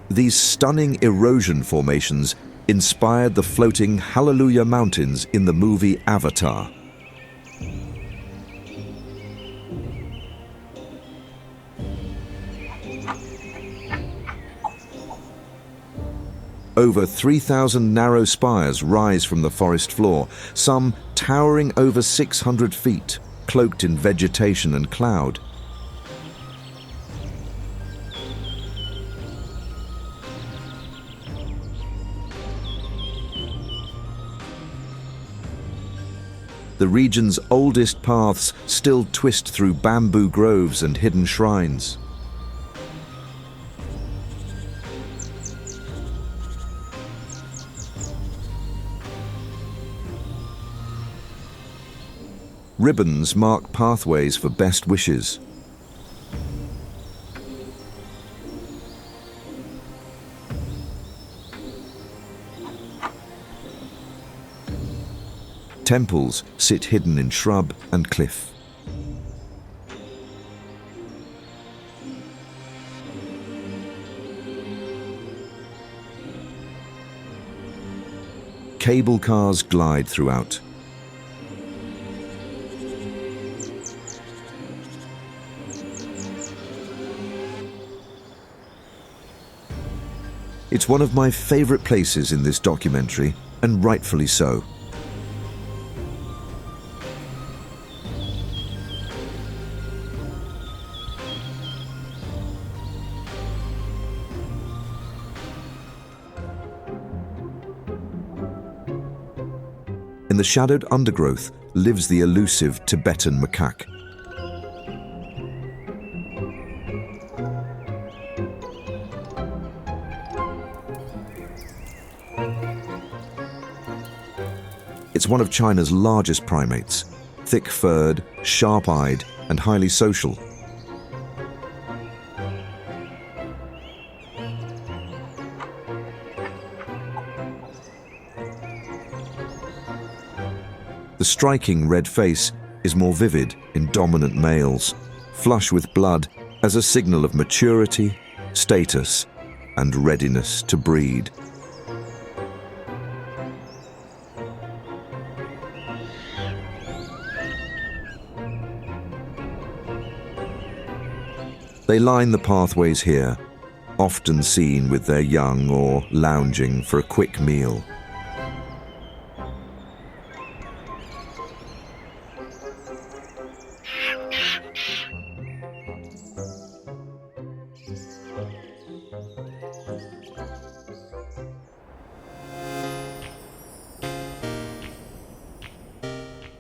These stunning erosion formations inspired the floating Hallelujah Mountains in the movie Avatar. Over 3,000 narrow spires rise from the forest floor, some towering over 600 feet, cloaked in vegetation and cloud. The region's oldest paths still twist through bamboo groves and hidden shrines. Ribbons mark pathways for best wishes. Temples sit hidden in shrub and cliff. Cable cars glide throughout. It's one of my favorite places in this documentary, and rightfully so. In the shadowed undergrowth lives the elusive Tibetan macaque. It's one of China's largest primates, thick-furred, sharp-eyed, and highly social. The striking red face is more vivid in dominant males, flush with blood as a signal of maturity, status, and readiness to breed. They line the pathways here, often seen with their young or lounging for a quick meal.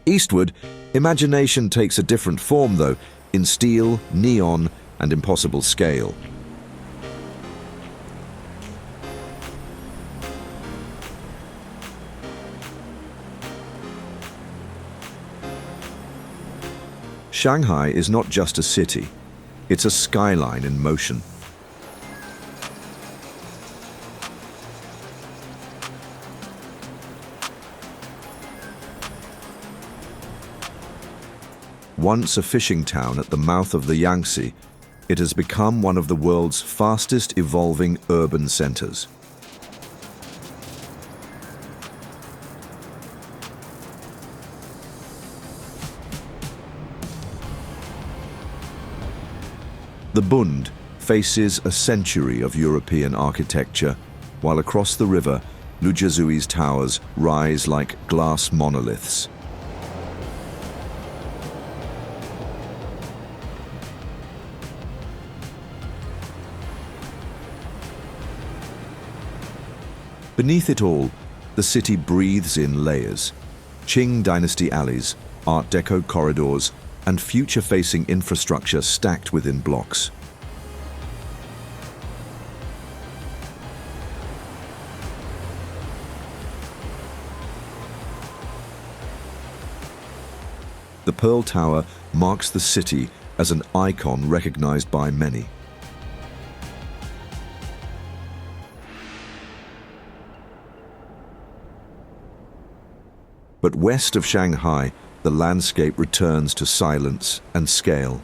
Eastward, imagination takes a different form though, in steel, neon, and impossible scale. Shanghai is not just a city, it's a skyline in motion. Once a fishing town at the mouth of the Yangtze, it has become one of the world's fastest evolving urban centers. The Bund faces a century of European architecture, while across the river, Lujiazui's towers rise like glass monoliths. Beneath it all, the city breathes in layers. Qing dynasty alleys, Art Deco corridors, and future-facing infrastructure stacked within blocks. The Pearl Tower marks the city as an icon recognized by many. But west of Shanghai, the landscape returns to silence and scale.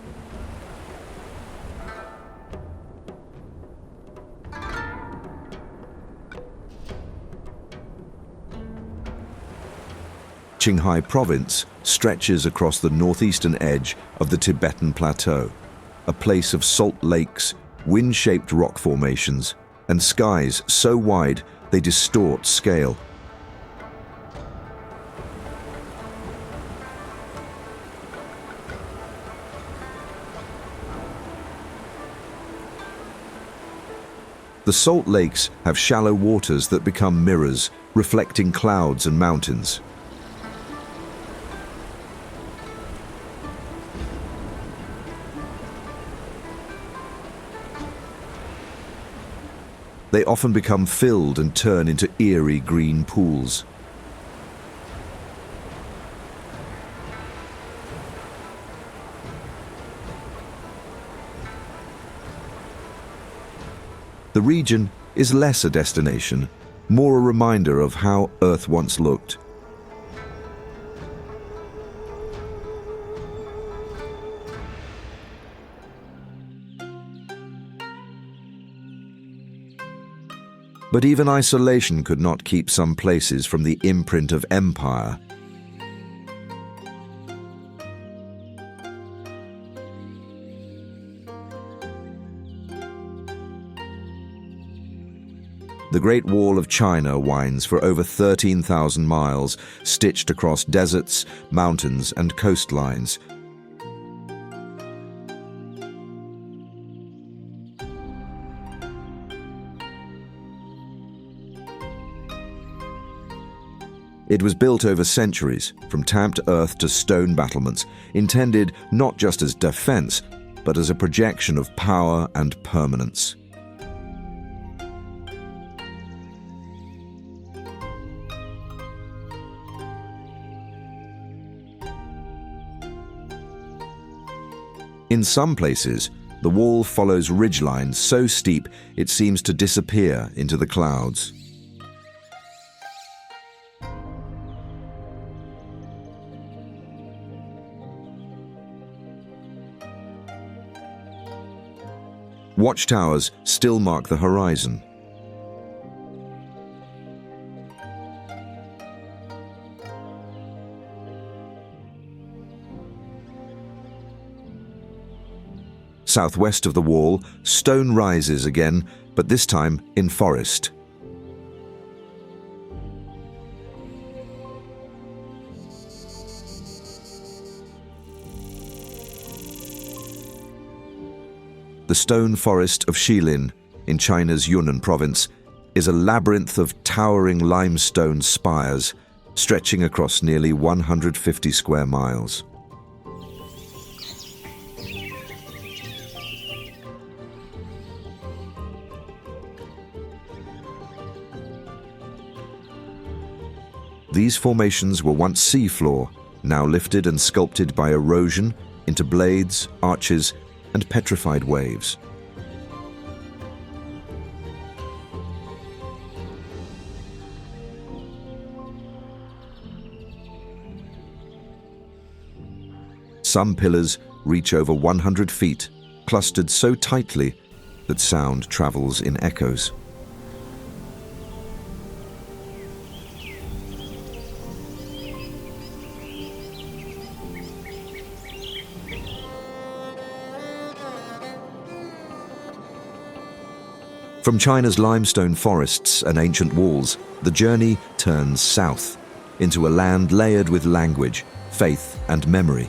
Qinghai Province stretches across the northeastern edge of the Tibetan Plateau, a place of salt lakes, wind-shaped rock formations, and skies so wide they distort scale. The salt lakes have shallow waters that become mirrors, reflecting clouds and mountains. They often become filled and turn into eerie green pools. The region is less a destination, more a reminder of how Earth once looked. But even isolation could not keep some places from the imprint of empire. The Great Wall of China winds for over 13,000 miles, stitched across deserts, mountains, and coastlines. It was built over centuries, from tamped earth to stone battlements, intended not just as defense, but as a projection of power and permanence. In some places, the wall follows ridgelines so steep it seems to disappear into the clouds. Watchtowers still mark the horizon. Southwest of the wall, stone rises again, but this time in forest. The stone forest of Shilin, in China's Yunnan province, is a labyrinth of towering limestone spires stretching across nearly 150 square miles. These formations were once seafloor, now lifted and sculpted by erosion into blades, arches, and petrified waves. Some pillars reach over 100 feet, clustered so tightly that sound travels in echoes. From China's limestone forests and ancient walls, the journey turns south, into a land layered with language, faith, and memory.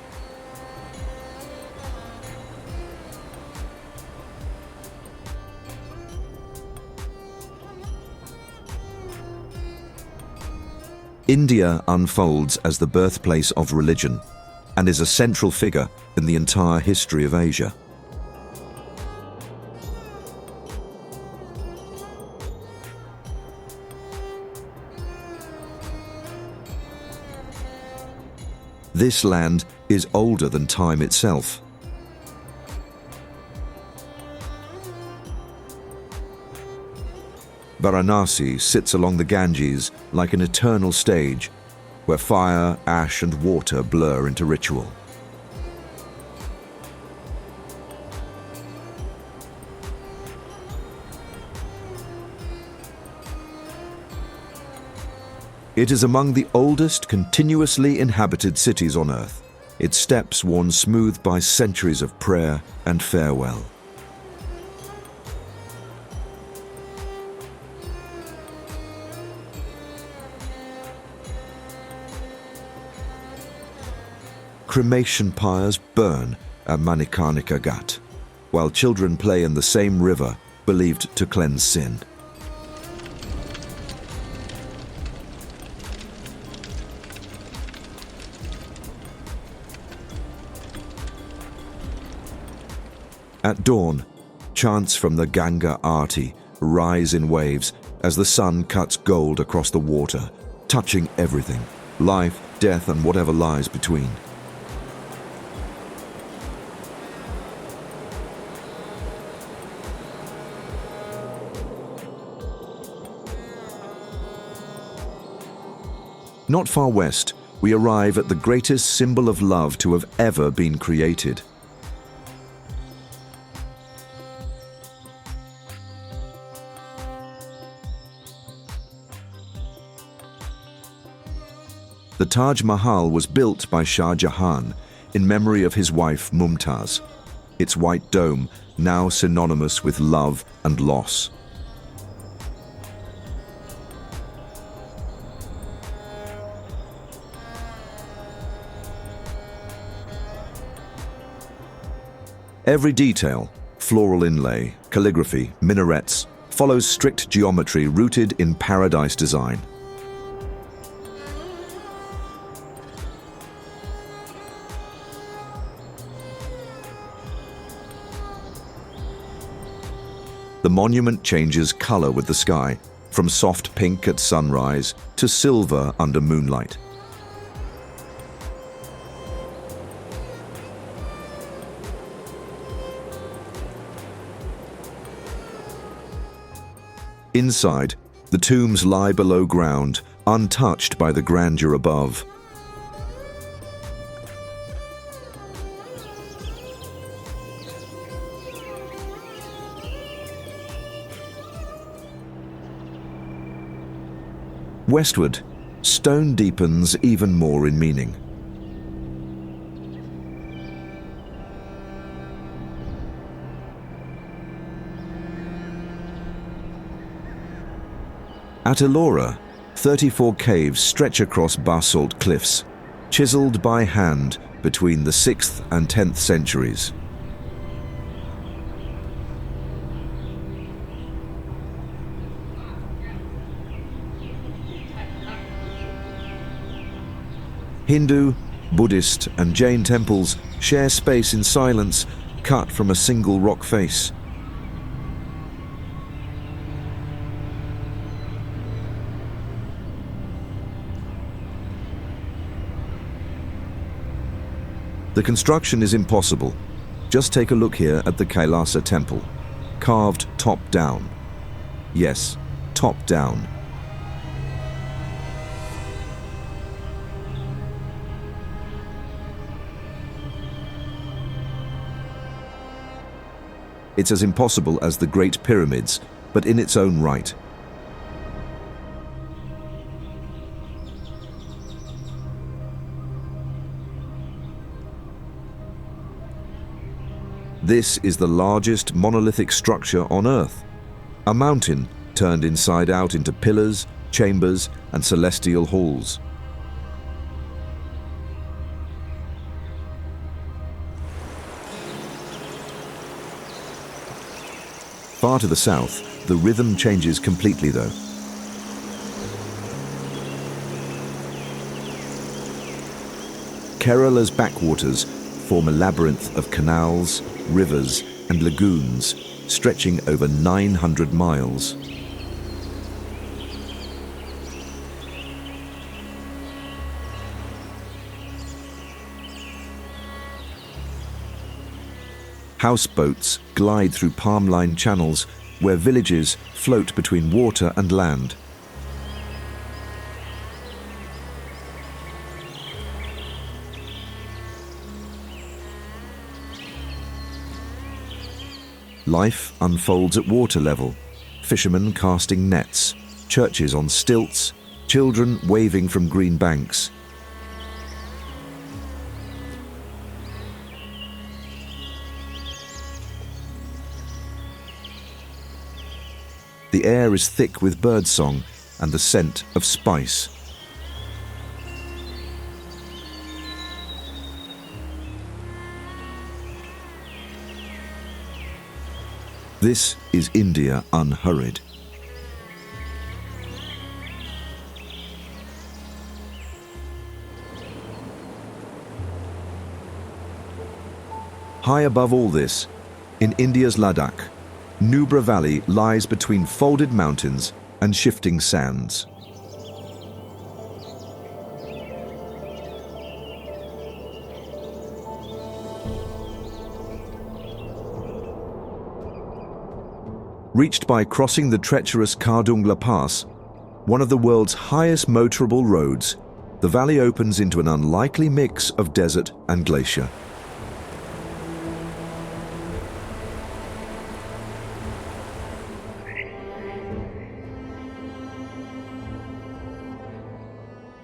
India unfolds as the birthplace of religion and is a central figure in the entire history of Asia. This land is older than time itself. Varanasi sits along the Ganges like an eternal stage, where fire, ash, and water blur into ritual. It is among the oldest continuously inhabited cities on Earth, its steps worn smooth by centuries of prayer and farewell. Cremation pyres burn at Manikarnika Ghat, while children play in the same river believed to cleanse sin. At dawn, chants from the Ganga Aarti rise in waves as the sun cuts gold across the water, touching everything, life, death, and whatever lies between. Not far west, we arrive at the greatest symbol of love to have ever been created. The Taj Mahal was built by Shah Jahan in memory of his wife Mumtaz, its white dome now synonymous with love and loss. Every detail, floral inlay, calligraphy, minarets, follows strict geometry rooted in paradise design. The monument changes color with the sky, from soft pink at sunrise to silver under moonlight. Inside, the tombs lie below ground, untouched by the grandeur above. Westward, stone deepens even more in meaning. At Ellora, 34 caves stretch across basalt cliffs, chiseled by hand between the 6th and 10th centuries. Hindu, Buddhist, and Jain temples share space in silence, cut from a single rock face. The construction is impossible. Just take a look here at the Kailasa temple, carved top down. Yes, top down. It's as impossible as the Great Pyramids, but in its own right. This is the largest monolithic structure on Earth, a mountain turned inside out into pillars, chambers, and celestial halls. Far to the south, the rhythm changes completely though. Kerala's backwaters form a labyrinth of canals, rivers, and lagoons stretching over 900 miles. Houseboats glide through palm-lined channels where villages float between water and land. Life unfolds at water level, fishermen casting nets, churches on stilts, children waving from green banks. The air is thick with birdsong and the scent of spice. This is India unhurried. High above all this, in India's Ladakh, Nubra Valley lies between folded mountains and shifting sands. Reached by crossing the treacherous Kardungla Pass, one of the world's highest motorable roads, the valley opens into an unlikely mix of desert and glacier.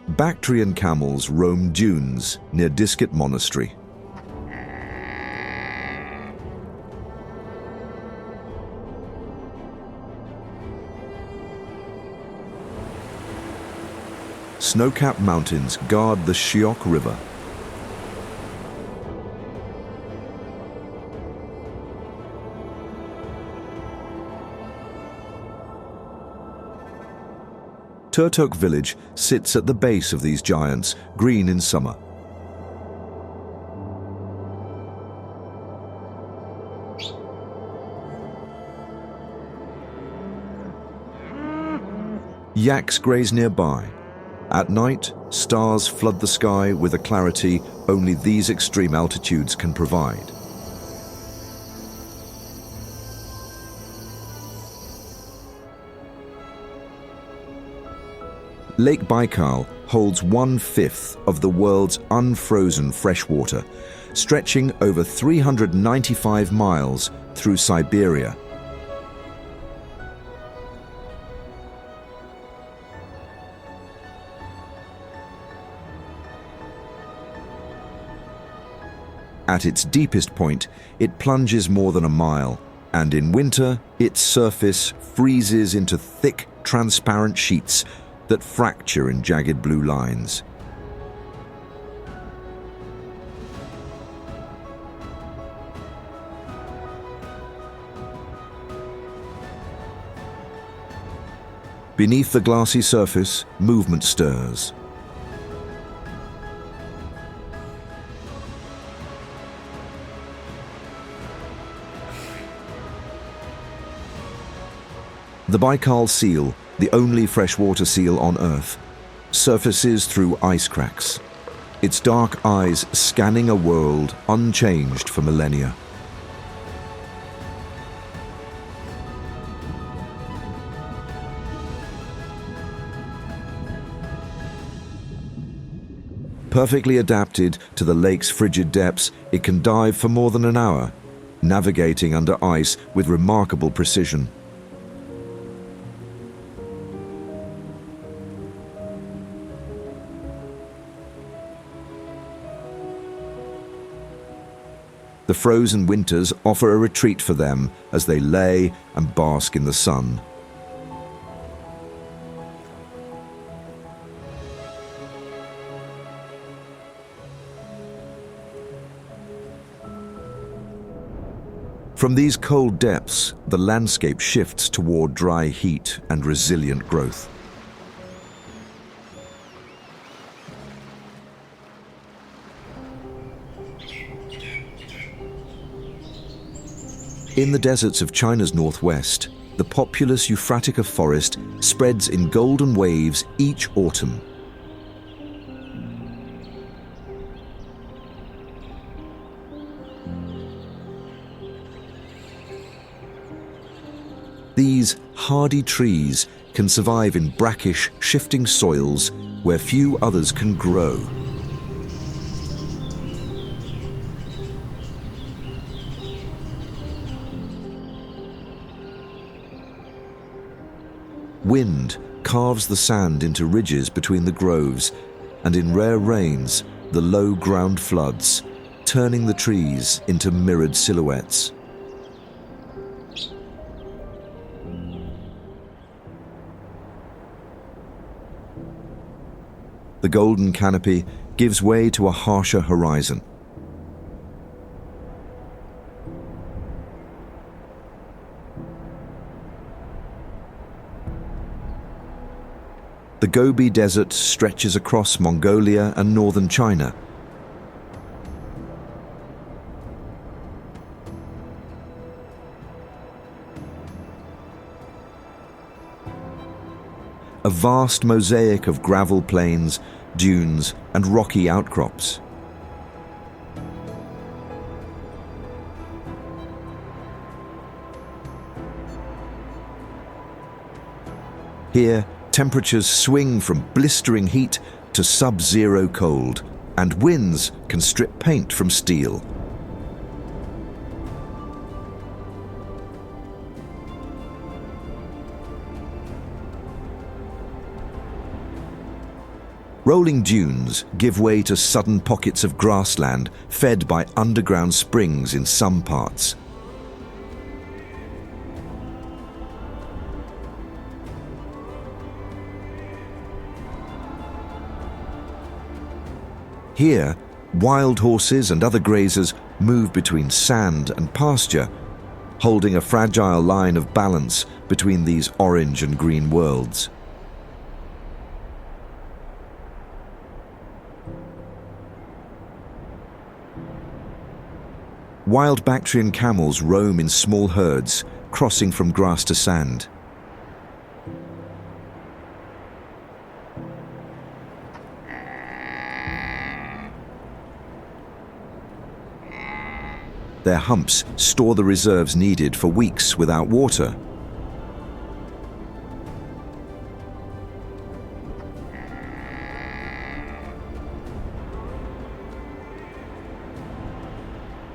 Bactrian camels roam dunes near Diskit Monastery. Snow-capped mountains guard the Shiok River. Turtok village sits at the base of these giants, green in summer. Yaks graze nearby. At night, stars flood the sky with a clarity only these extreme altitudes can provide. Lake Baikal holds 1/5 of the world's unfrozen freshwater, stretching over 395 miles through Siberia. At its deepest point, it plunges more than a mile, and in winter, its surface freezes into thick, transparent sheets that fracture in jagged blue lines. Beneath the glassy surface, movement stirs. The Baikal seal, the only freshwater seal on Earth, surfaces through ice cracks, its dark eyes scanning a world unchanged for millennia. Perfectly adapted to the lake's frigid depths, it can dive for more than an hour, navigating under ice with remarkable precision. The frozen winters offer a retreat for them as they lay and bask in the sun. From these cold depths, the landscape shifts toward dry heat and resilient growth. In the deserts of China's northwest, the populous Euphratica forest spreads in golden waves each autumn. These hardy trees can survive in brackish, shifting soils where few others can grow. Wind carves the sand into ridges between the groves, and in rare rains, the low ground floods, turning the trees into mirrored silhouettes. The golden canopy gives way to a harsher horizon. The Gobi Desert stretches across Mongolia and northern China. A vast mosaic of gravel plains, dunes, and rocky outcrops. Here, temperatures swing from blistering heat to sub-zero cold, and winds can strip paint from steel. Rolling dunes give way to sudden pockets of grassland fed by underground springs in some parts. Here, wild horses and other grazers move between sand and pasture, holding a fragile line of balance between these orange and green worlds. Wild Bactrian camels roam in small herds, crossing from grass to sand. Their humps store the reserves needed for weeks without water.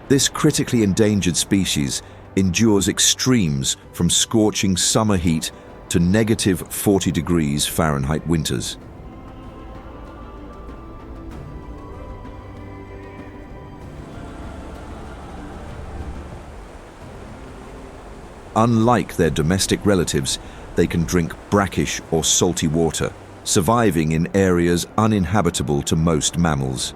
This critically endangered species endures extremes from scorching summer heat to negative 40 degrees Fahrenheit winters. Unlike their domestic relatives, they can drink brackish or salty water, surviving in areas uninhabitable to most mammals.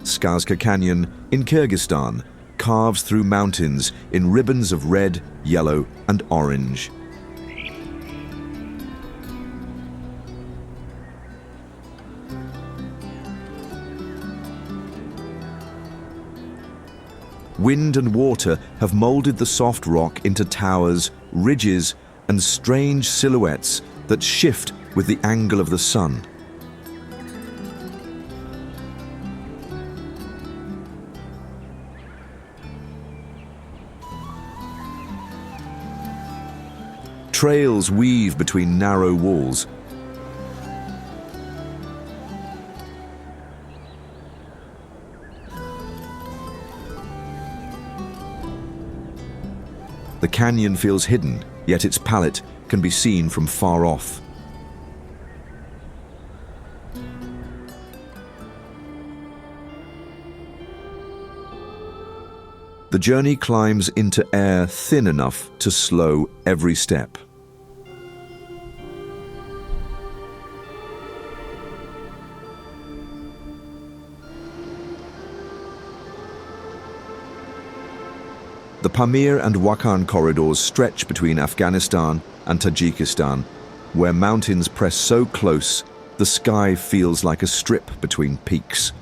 Skazka Canyon in Kyrgyzstan carves through mountains in ribbons of red, yellow, and orange. Wind and water have molded the soft rock into towers, ridges, and strange silhouettes that shift with the angle of the sun. Trails weave between narrow walls. The canyon feels hidden, yet its palette can be seen from far off. The journey climbs into air thin enough to slow every step. The Pamir and Wakhan corridors stretch between Afghanistan and Tajikistan, where mountains press so close the sky feels like a strip between peaks.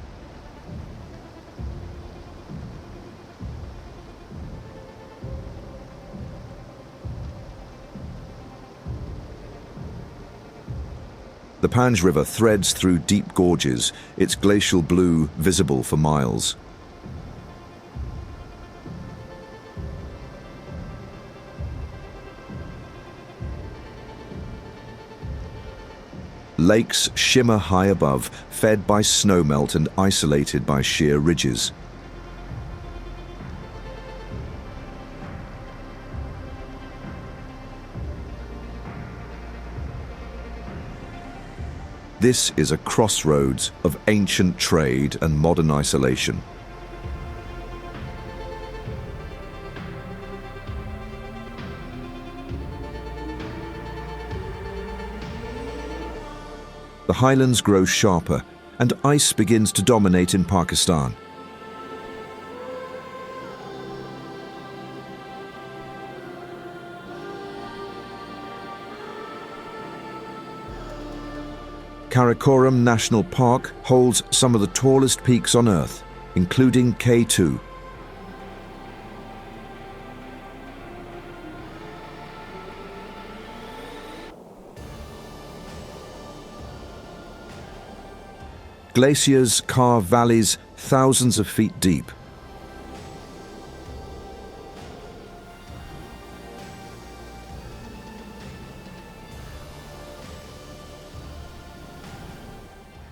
The Panj River threads through deep gorges, its glacial blue visible for miles. Lakes shimmer high above, fed by snowmelt and isolated by sheer ridges. This is a crossroads of ancient trade and modern isolation. The highlands grow sharper, and ice begins to dominate in Pakistan. Karakoram National Park holds some of the tallest peaks on Earth, including K2. Glaciers carve valleys thousands of feet deep.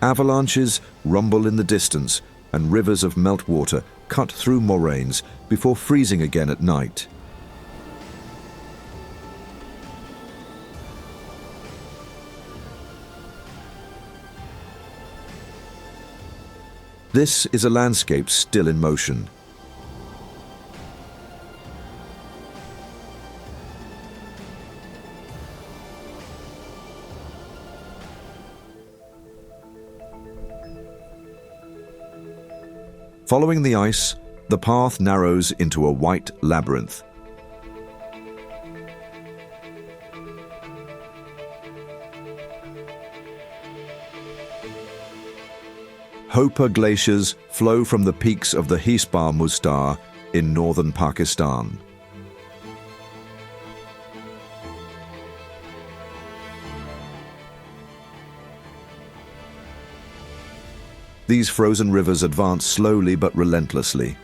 Avalanches rumble in the distance, and rivers of meltwater cut through moraines before freezing again at night. This is a landscape still in motion. Following the ice, the path narrows into a white labyrinth. Hopa glaciers flow from the peaks of the Hisbar Mustar in northern Pakistan. These frozen rivers advance slowly but relentlessly.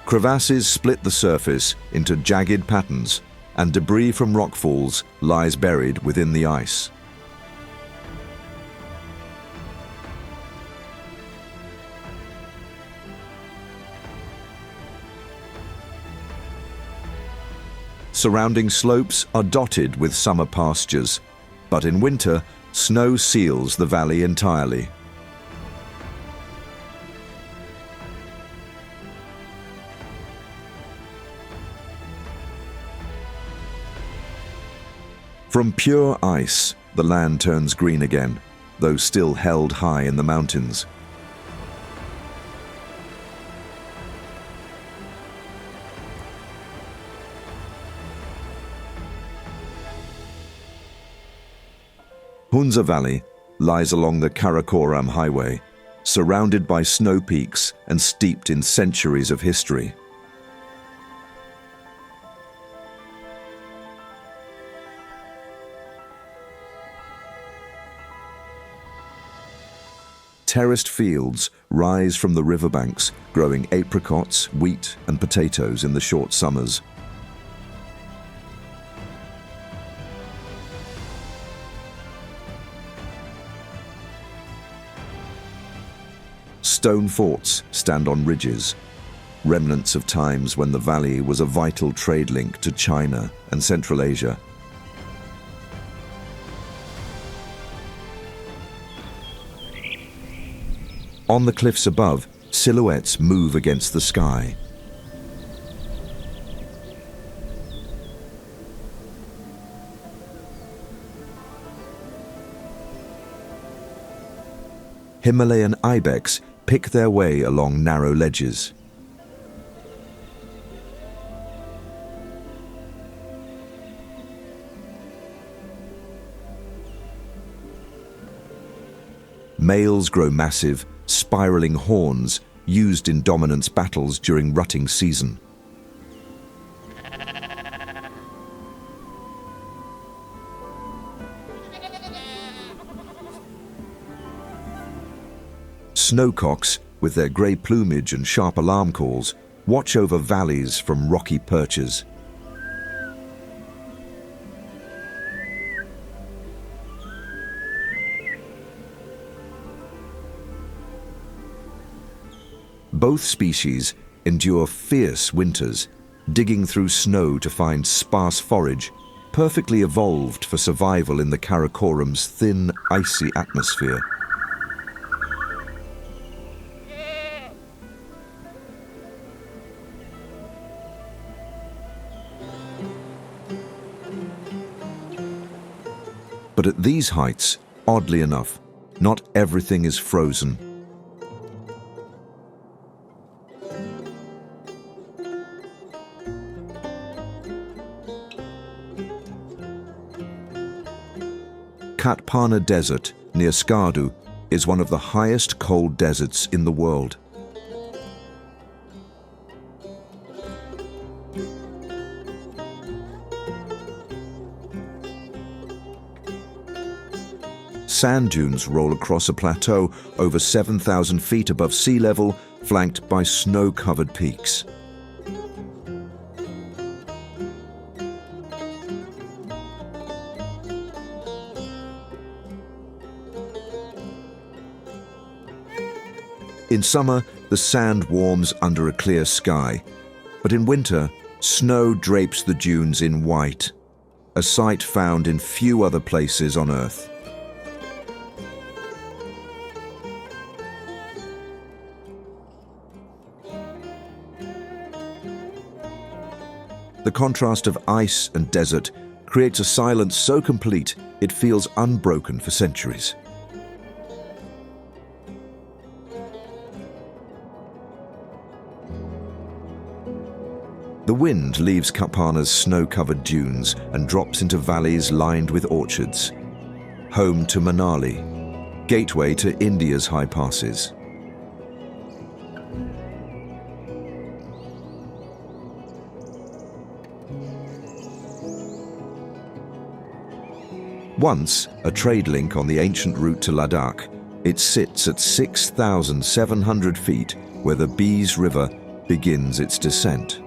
Crevasses split the surface into jagged patterns, and debris from rockfalls lies buried within the ice. Surrounding slopes are dotted with summer pastures, but in winter, snow seals the valley entirely. From pure ice, the land turns green again, though still held high in the mountains. Hunza Valley lies along the Karakoram Highway, surrounded by snow peaks and steeped in centuries of history. Terraced fields rise from the riverbanks, growing apricots, wheat, and potatoes in the short summers. Stone forts stand on ridges, remnants of times when the valley was a vital trade link to China and Central Asia. On the cliffs above, silhouettes move against the sky. Himalayan ibex pick their way along narrow ledges. Males grow massive, spiraling horns used in dominance battles during rutting season. Snowcocks, with their grey plumage and sharp alarm calls, watch over valleys from rocky perches. Both species endure fierce winters, digging through snow to find sparse forage, perfectly evolved for survival in the Karakoram's thin, icy atmosphere. But at these heights, oddly enough, not everything is frozen. Katpana Desert, near Skardu, is one of the highest cold deserts in the world. sand dunes roll across a plateau over 7,000 feet above sea level, flanked by snow-covered peaks. In summer, the sand warms under a clear sky, but in winter, snow drapes the dunes in white, a sight found in few other places on Earth. The contrast of ice and desert creates a silence so complete it feels unbroken for centuries. The wind leaves Kapana's snow-covered dunes and drops into valleys lined with orchards. Home to Manali, gateway to India's high passes. Once a trade link on the ancient route to Ladakh, it sits at 6,700 feet where the Beas River begins its descent.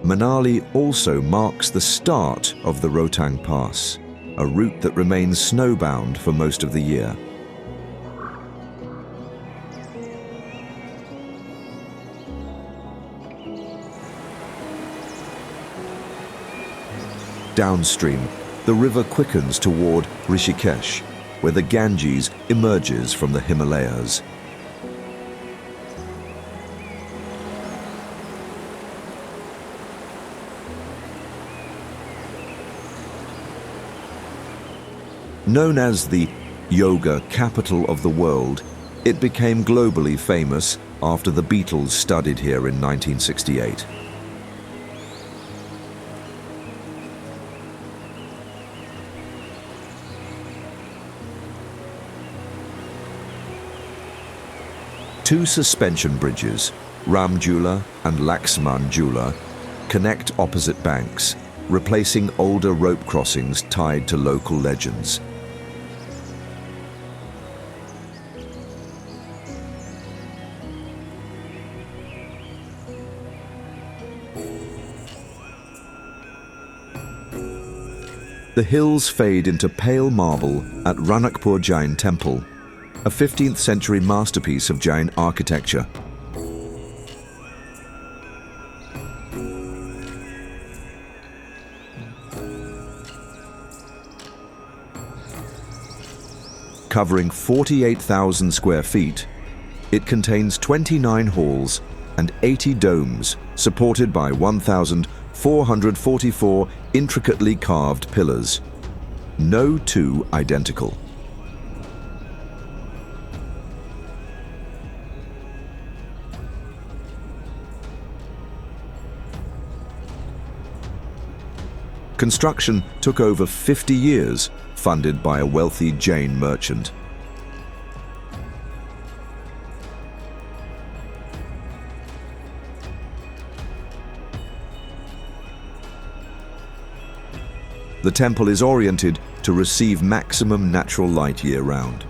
Manali also marks the start of the Rohtang Pass, a route that remains snowbound for most of the year. Downstream, the river quickens toward Rishikesh, where the Ganges emerges from the Himalayas. Known as the yoga capital of the world, it became globally famous after the Beatles studied here in 1968. Two suspension bridges, Ramjula and Laxmanjula, connect opposite banks, replacing older rope crossings tied to local legends. The hills fade into pale marble at Ranakpur Jain Temple, a 15th century masterpiece of Jain architecture. Covering 48,000 square feet, it contains 29 halls and 80 domes supported by 1,444 intricately carved pillars. No two identical. Construction took over 50 years, funded by a wealthy Jain merchant. The temple is oriented to receive maximum natural light year-round.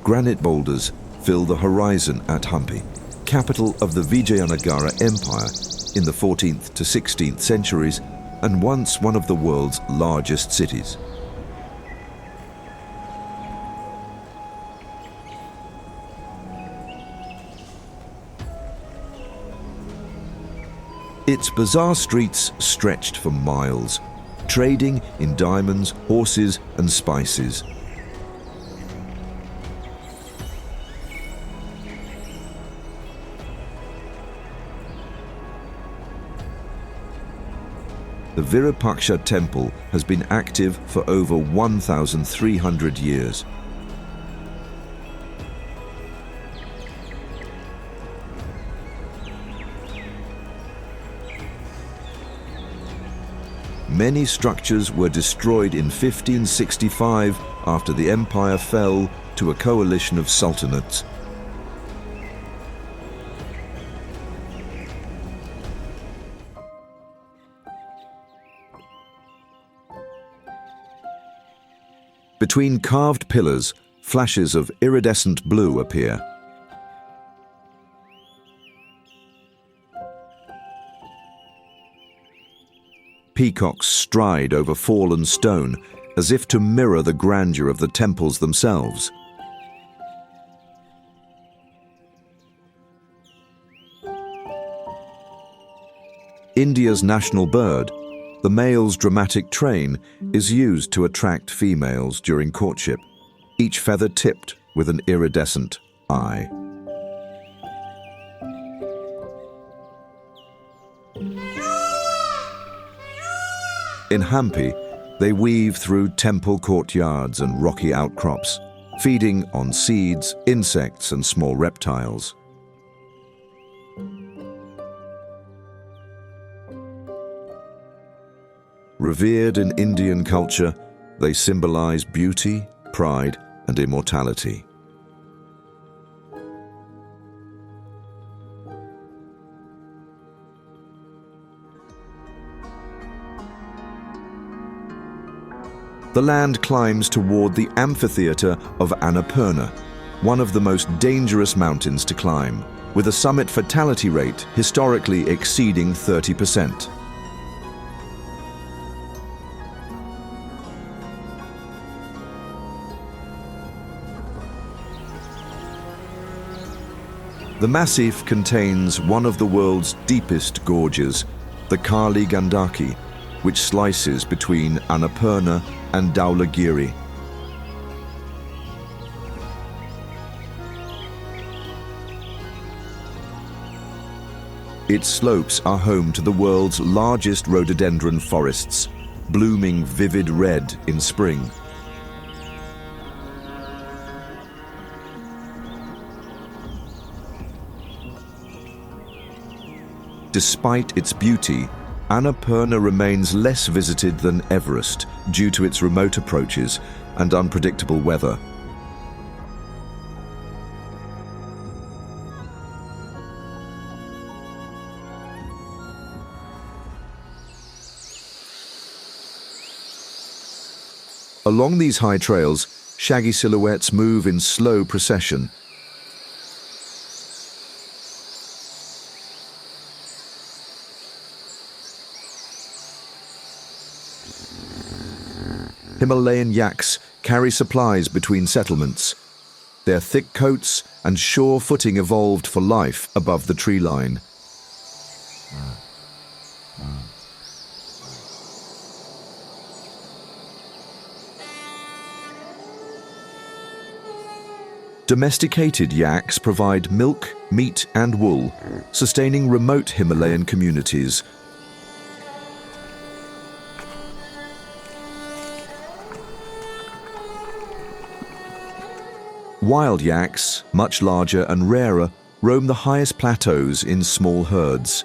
Granite boulders fill the horizon at Hampi, capital of the Vijayanagara Empire in the 14th to 16th centuries and once one of the world's largest cities. Its bizarre streets stretched for miles, trading in diamonds, horses, and spices. The Virupaksha temple has been active for over 1,300 years. Many structures were destroyed in 1565 after the empire fell to a coalition of sultanates. Between carved pillars, flashes of iridescent blue appear. Peacocks stride over fallen stone, as if to mirror the grandeur of the temples themselves. India's national bird, the male's dramatic train, is used to attract females during courtship, each feather tipped with an iridescent eye. In Hampi, they weave through temple courtyards and rocky outcrops, feeding on seeds, insects, and small reptiles. Revered in Indian culture, they symbolize beauty, pride, and immortality. The land climbs toward the amphitheater of Annapurna, one of the most dangerous mountains to climb, with a summit fatality rate historically exceeding 30%. The massif contains one of the world's deepest gorges, the Kali Gandaki, which slices between Annapurna and Dhaulagiri. Its slopes are home to the world's largest rhododendron forests, blooming vivid red in spring. Despite its beauty, Annapurna remains less visited than Everest due to its remote approaches and unpredictable weather. Along these high trails, shaggy silhouettes move in slow procession. Himalayan yaks carry supplies between settlements. Their thick coats and sure footing evolved for life above the tree line. Domesticated yaks provide milk, meat, and wool, sustaining remote Himalayan communities. Wild yaks, much larger and rarer, roam the highest plateaus in small herds.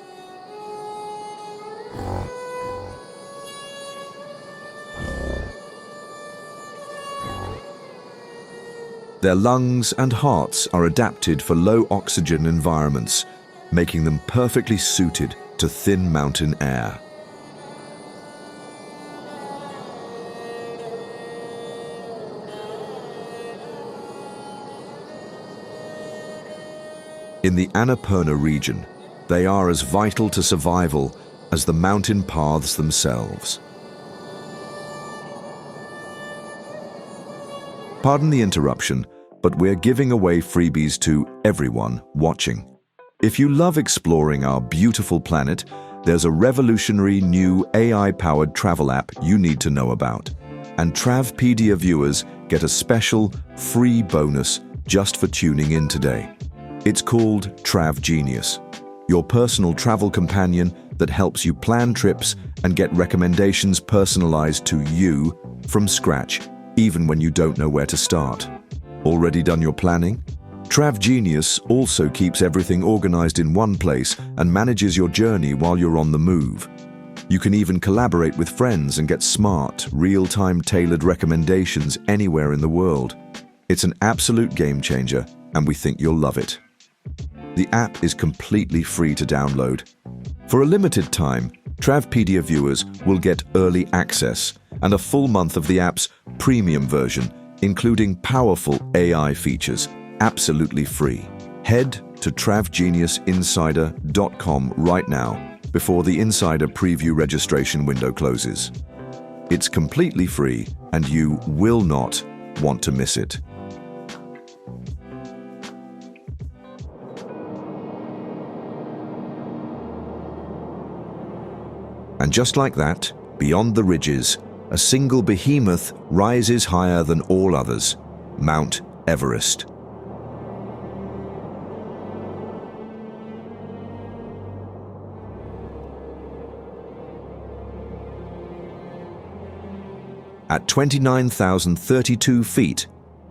Their lungs and hearts are adapted for low oxygen environments, making them perfectly suited to thin mountain air. In the Annapurna region, they are as vital to survival as the mountain paths themselves. Pardon the interruption, but we're giving away freebies to everyone watching. If you love exploring our beautiful planet, there's a revolutionary new AI-powered travel app you need to know about. And Travpedia viewers get a special free bonus just for tuning in today. It's called Trav Genius, your personal travel companion that helps you plan trips and get recommendations personalized to you from scratch, even when you don't know where to start. Already done your planning? Trav Genius also keeps everything organized in one place and manages your journey while you're on the move. You can even collaborate with friends and get smart, real-time tailored recommendations anywhere in the world. It's an absolute game changer, and we think you'll love it. The app is completely free to download. For a limited time, Travpedia viewers will get early access and a full month of the app's premium version, including powerful AI features, absolutely free. Head to travgeniusinsider.com right now before the Insider Preview registration window closes. It's completely free, and you will not want to miss it. And just like that, beyond the ridges, a single behemoth rises higher than all others, Mount Everest. At 29,032 feet,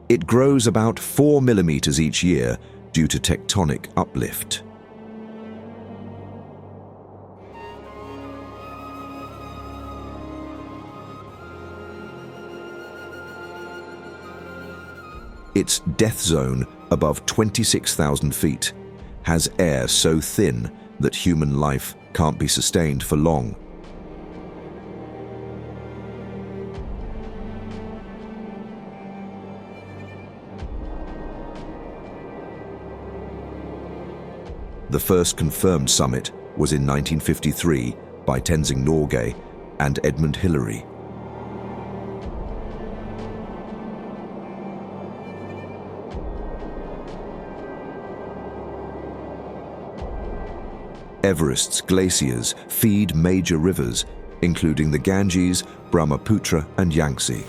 it grows about 4 millimeters each year due to tectonic uplift. Its death zone, above 26,000 feet, has air so thin that human life can't be sustained for long. The first confirmed summit was in 1953 by Tenzing Norgay and Edmund Hillary. Everest's glaciers feed major rivers, including the Ganges, Brahmaputra, and Yangtze.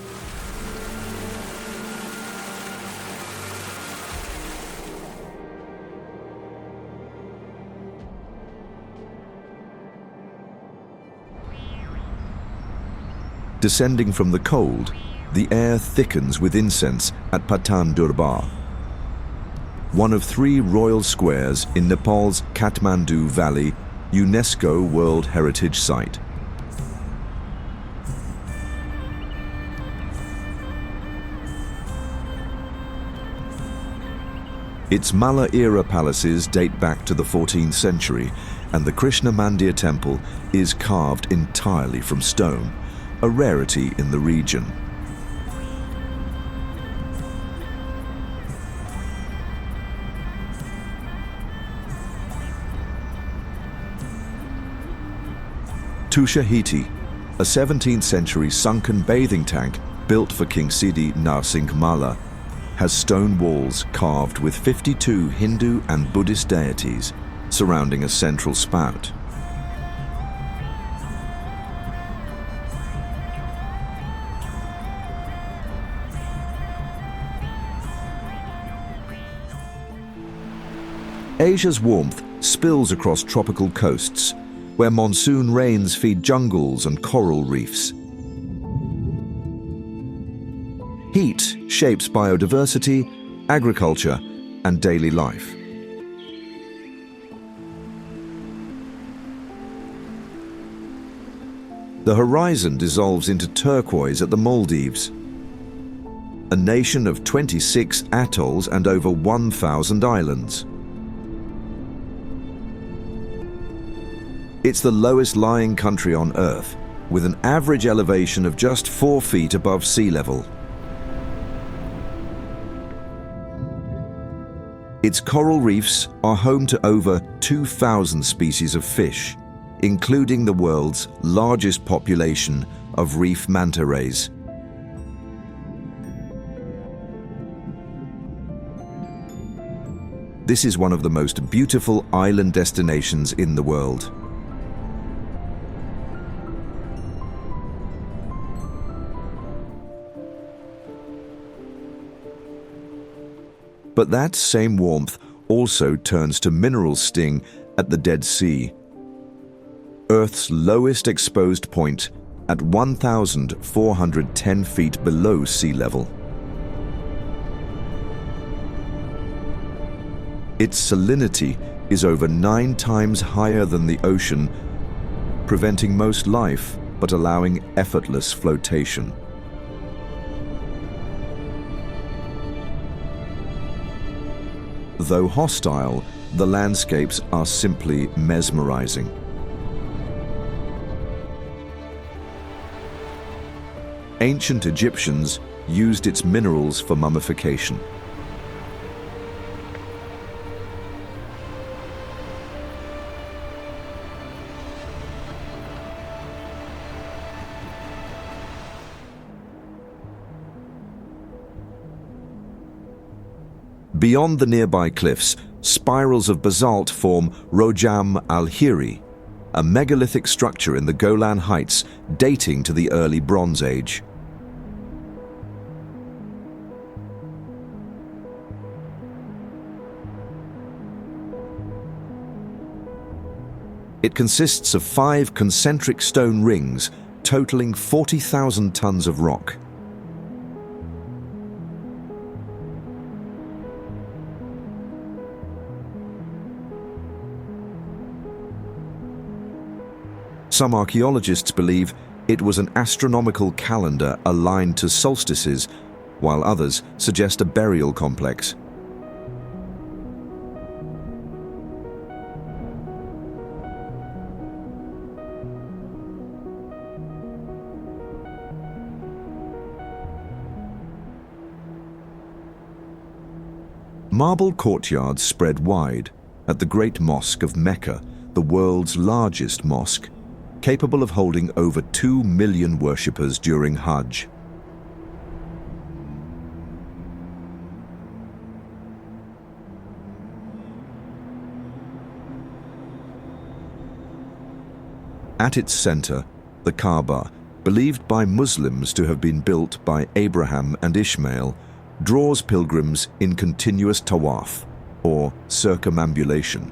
Descending from the cold, the air thickens with incense at Patan Durbar, one of 3 royal squares in Nepal's Kathmandu Valley UNESCO World Heritage Site. Its Malla-era palaces date back to the 14th century, and the Krishna Mandir temple is carved entirely from stone, a rarity in the region. Tushahiti, a 17th century sunken bathing tank built for King Siddhi Narsingh Malla, has stone walls carved with 52 Hindu and Buddhist deities surrounding a central spout. Asia's warmth spills across tropical coasts, where monsoon rains feed jungles and coral reefs. Heat shapes biodiversity, agriculture, and daily life. The horizon dissolves into turquoise at the Maldives, a nation of 26 atolls and over 1,000 islands. It's the lowest lying country on Earth, with an average elevation of just 4 feet above sea level. Its coral reefs are home to over 2,000 species of fish, including the world's largest population of reef manta rays. This is one of the most beautiful island destinations in the world. But that same warmth also turns to mineral sting at the Dead Sea, Earth's lowest exposed point at 1,410 feet below sea level. Its salinity is over 9 times higher than the ocean preventing most life but allowing effortless flotation. Though hostile, the landscapes are simply mesmerizing. Ancient Egyptians used its minerals for mummification. Beyond the nearby cliffs, spirals of basalt form Rojam al-Hiri, a megalithic structure in the Golan Heights dating to the early Bronze Age. It consists of 5 concentric stone rings totaling 40,000 tons of rock. Some archaeologists believe it was an astronomical calendar aligned to solstices, while others suggest a burial complex. Marble courtyards spread wide at the Great Mosque of Mecca, the world's largest mosque, capable of holding over 2 million worshippers during Hajj. At its center, the Kaaba, believed by Muslims to have been built by Abraham and Ishmael, draws pilgrims in continuous tawaf, or circumambulation.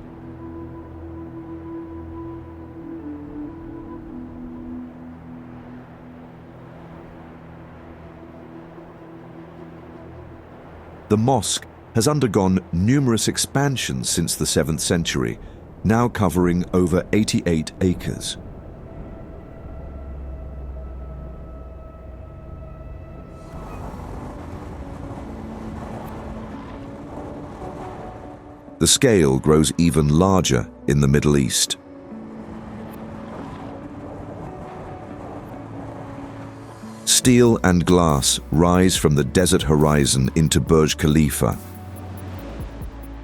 The mosque has undergone numerous expansions since the 7th century, now covering over 88 acres. The scale grows even larger in the Middle East. Steel and glass rise from the desert horizon into Burj Khalifa,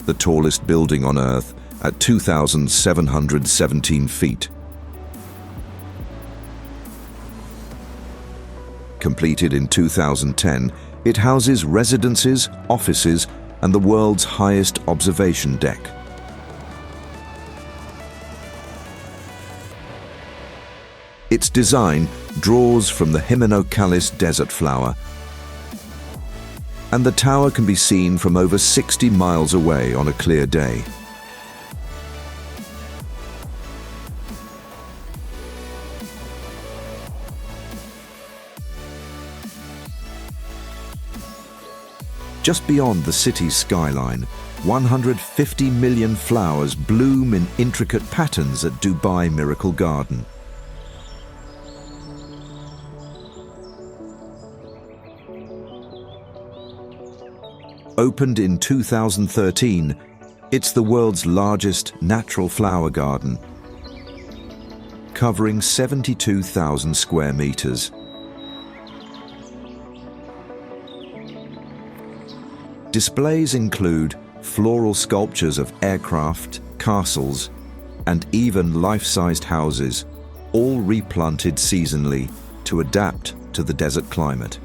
the tallest building on Earth at 2,717 feet. Completed in 2010, it houses residences, offices, and the world's highest observation deck. Its design draws from the Hymenocalis desert flower, and the tower can be seen from over 60 miles away on a clear day. Just beyond the city's skyline, 150 million flowers bloom in intricate patterns at Dubai Miracle Garden. Opened in 2013, it's the world's largest natural flower garden, covering 72,000 square meters. Displays include floral sculptures of aircraft, castles, and even life-sized houses, all replanted seasonally to adapt to the desert climate.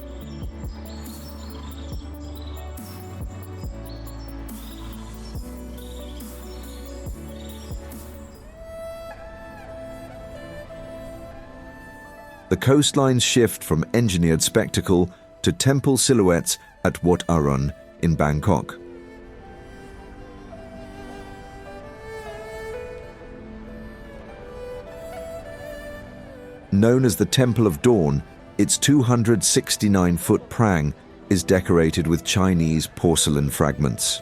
The coastlines shift from engineered spectacle to temple silhouettes at Wat Arun in Bangkok. Known as the Temple of Dawn, its 269-foot prang is decorated with Chinese porcelain fragments.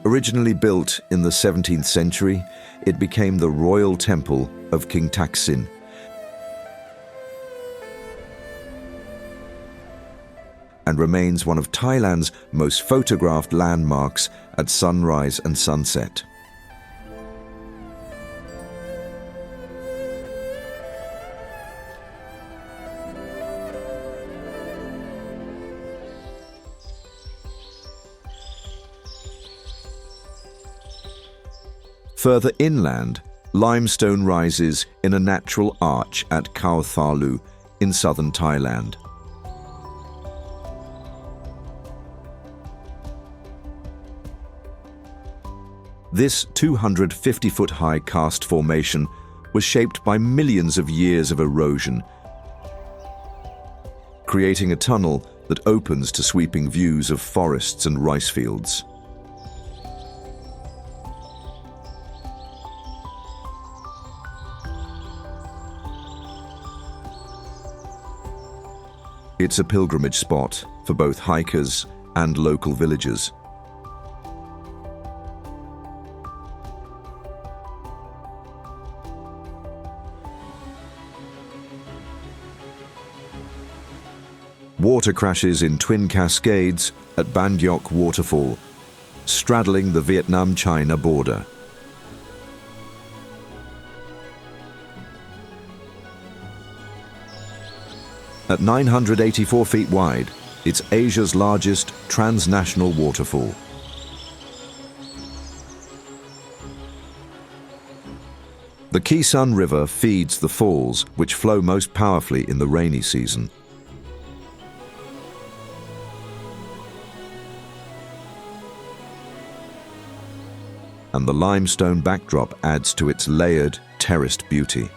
Originally built in the 17th century, it became the royal temple of King Taksin and remains one of Thailand's most photographed landmarks at sunrise and sunset. Further inland, limestone rises in a natural arch at Khao Tharlu in southern Thailand. This 250-foot-high karst formation was shaped by millions of years of erosion, creating a tunnel that opens to sweeping views of forests and rice fields. It's a pilgrimage spot for both hikers and local villagers. Water crashes in twin cascades at Ban Duoc Waterfall, straddling the Vietnam-China border. At 984 feet wide, it's Asia's largest transnational waterfall. The Khe Sun River feeds the falls, which flow most powerfully in the rainy season. And the limestone backdrop adds to its layered, terraced beauty.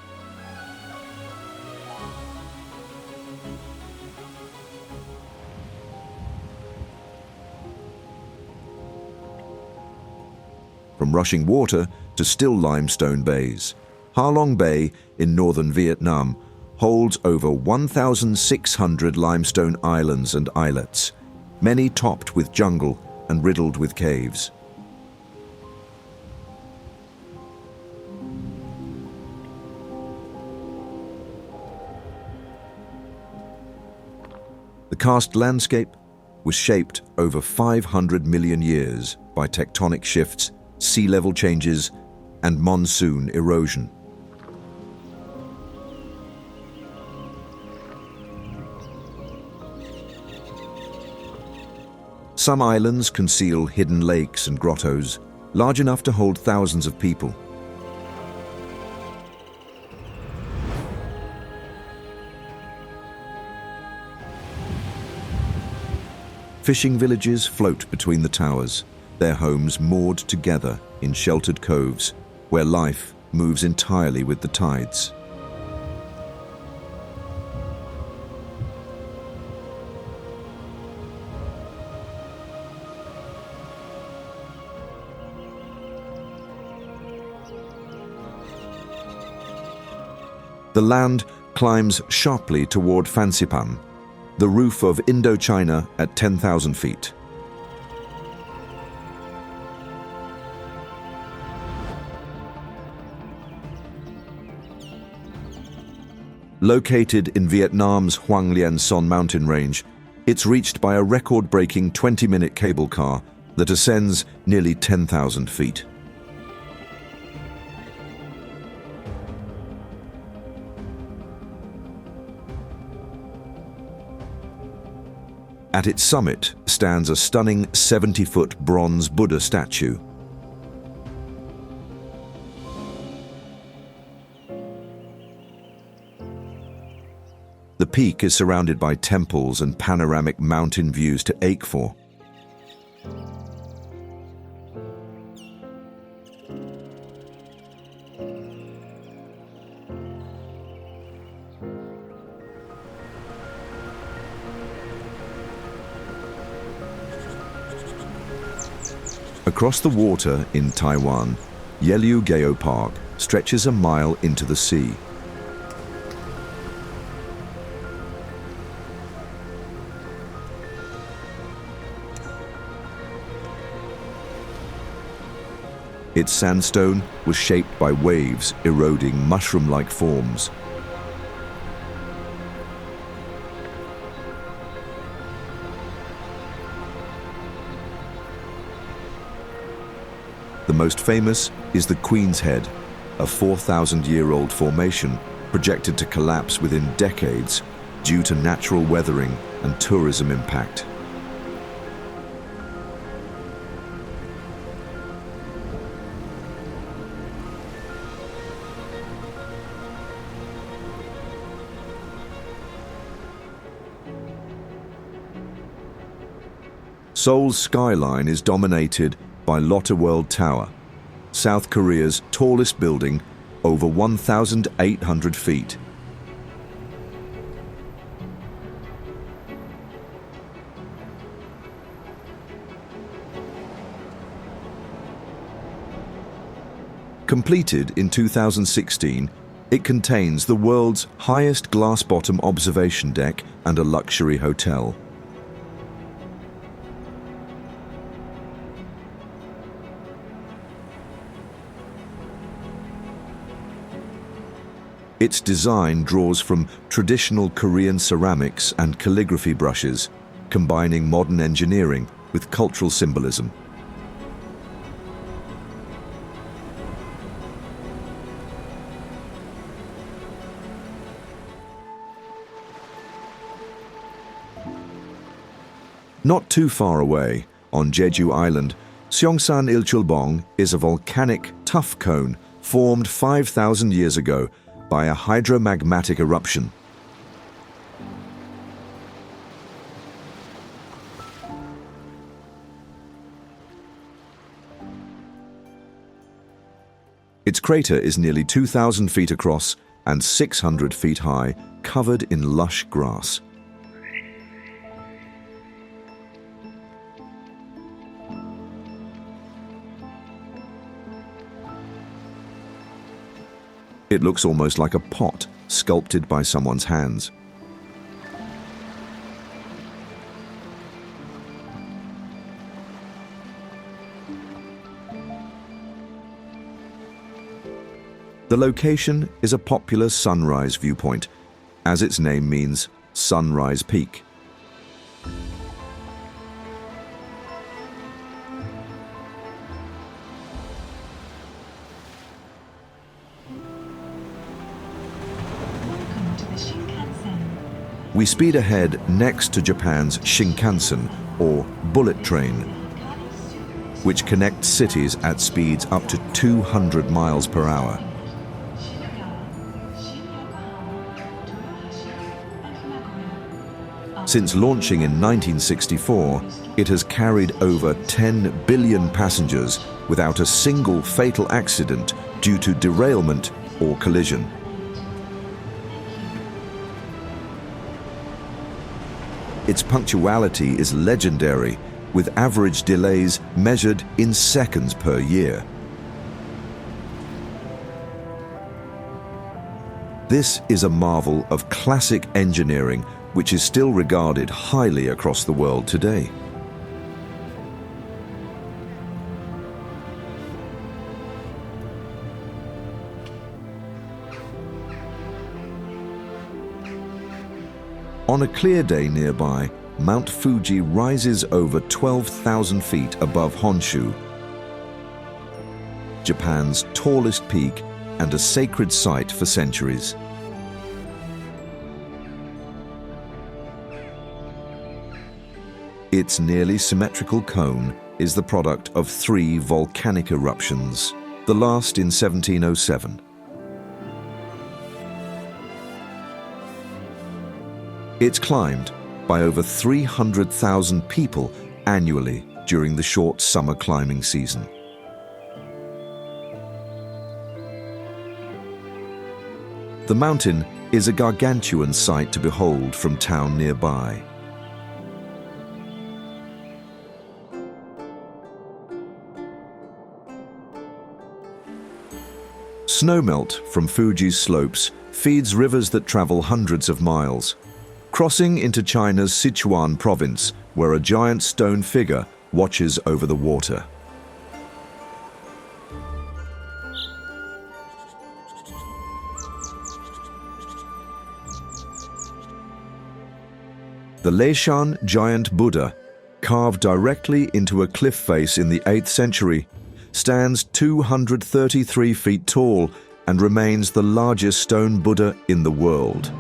From rushing water to still limestone bays, Ha Long Bay in northern Vietnam holds over 1,600 limestone islands and islets, many topped with jungle and riddled with caves. The karst landscape was shaped over 500 million years by tectonic shifts, sea level changes, and monsoon erosion. Some islands conceal hidden lakes and grottos, large enough to hold thousands of people. Fishing villages float between the towers, their homes moored together in sheltered coves where life moves entirely with the tides. The land climbs sharply toward Fansipan, the roof of Indochina at 10,000 feet. Located in Vietnam's Hoang Lien Son mountain range, it's reached by a record-breaking 20-minute cable car that ascends nearly 10,000 feet. At its summit stands a stunning 70-foot bronze Buddha statue. The peak is surrounded by temples and panoramic mountain views to ache for. Across the water in Taiwan, Yelyu Geo Park stretches a mile into the sea. Its sandstone was shaped by waves eroding mushroom-like forms. The most famous is the Queen's Head, a 4,000-year-old formation projected to collapse within decades due to natural weathering and tourism impact. Seoul's skyline is dominated by Lotte World Tower, South Korea's tallest building, over 1,800 feet. Completed in 2016, it contains the world's highest glass-bottom observation deck and a luxury hotel. Its design draws from traditional Korean ceramics and calligraphy brushes, combining modern engineering with cultural symbolism. Not too far away, on Jeju Island, Seongsan Ilchulbong is a volcanic tuff cone formed 5,000 years ago by a hydromagmatic eruption. Its crater is nearly 2,000 feet across and 600 feet high, covered in lush grass. It looks almost like a pot sculpted by someone's hands. The location is a popular sunrise viewpoint, as its name means, Sunrise Peak. We speed ahead next to Japan's Shinkansen, or bullet train, which connects cities at speeds up to 200 miles per hour. Since launching in 1964, it has carried over 10 billion passengers without a single fatal accident due to derailment or collision. Its punctuality is legendary, with average delays measured in seconds per year. This is a marvel of classic engineering, which is still regarded highly across the world today. On a clear day nearby, Mount Fuji rises over 12,000 feet above Honshu, Japan's tallest peak and a sacred site for centuries. Its nearly symmetrical cone is the product of 3 volcanic eruptions, the last in 1707. It's climbed by over 300,000 people annually during the short summer climbing season. The mountain is a gargantuan sight to behold from town nearby. Snowmelt from Fuji's slopes feeds rivers that travel hundreds of miles, crossing into China's Sichuan province, where a giant stone figure watches over the water. The Leshan giant Buddha, carved directly into a cliff face in the 8th century, stands 233 feet tall and remains the largest stone Buddha in the world.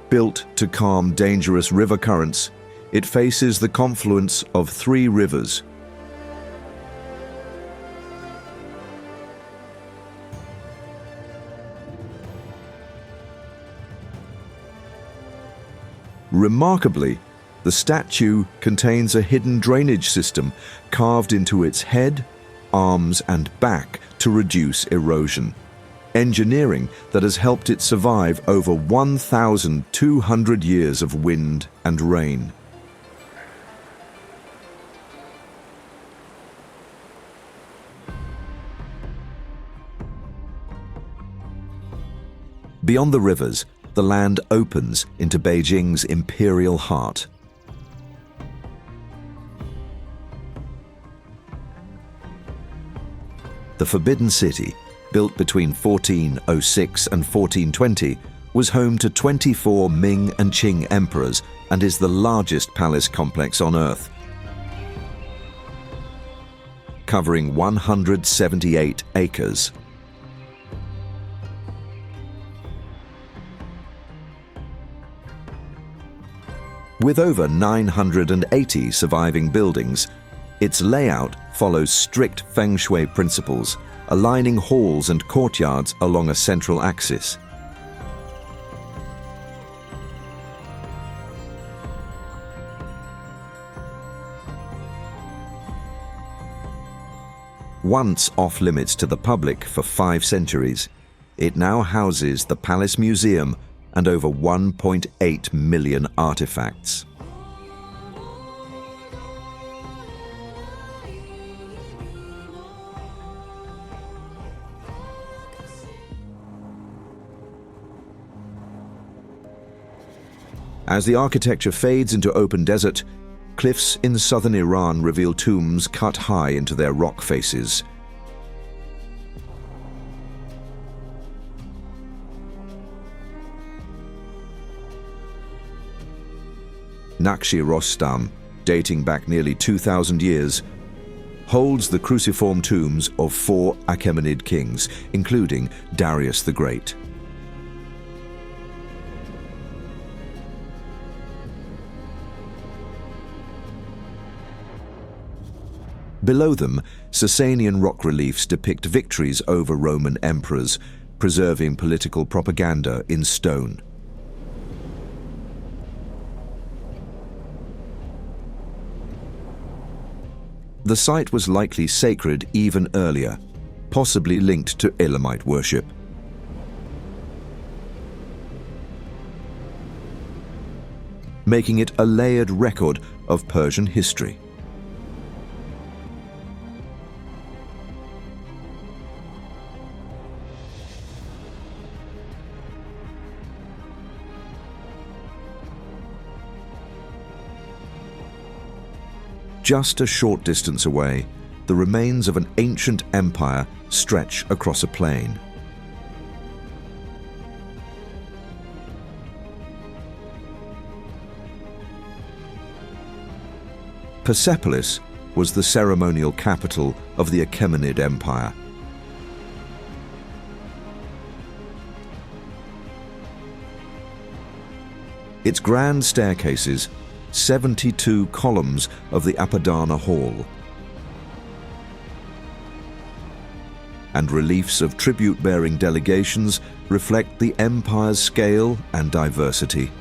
Built to calm dangerous river currents, it faces the confluence of 3 rivers. Remarkably, the statue contains a hidden drainage system carved into its head, arms, and back to reduce erosion. Engineering that has helped it survive over 1,200 years of wind and rain. Beyond the rivers, the land opens into Beijing's imperial heart. The Forbidden City, built between 1406 and 1420, was home to 24 Ming and Qing emperors and is the largest palace complex on Earth, covering 178 acres. With over 980 surviving buildings, its layout follows strict feng shui principles, aligning halls and courtyards along a central axis. Once off-limits to the public for 5 centuries, it now houses the Palace Museum and over 1.8 million artifacts. As the architecture fades into open desert, cliffs in southern Iran reveal tombs cut high into their rock faces. Naqshi-Rostam, dating back nearly 2,000 years, holds the cruciform tombs of 4 Achaemenid kings, including Darius the Great. Below them, Sasanian rock reliefs depict victories over Roman emperors, preserving political propaganda in stone. The site was likely sacred even earlier, possibly linked to Elamite worship. Making it a layered record of Persian history. Just a short distance away, the remains of an ancient empire stretch across a plain. Persepolis was the ceremonial capital of the Achaemenid Empire. Its grand staircases, 72 columns of the Apadana Hall, and reliefs of tribute-bearing delegations reflect the empire's scale and diversity.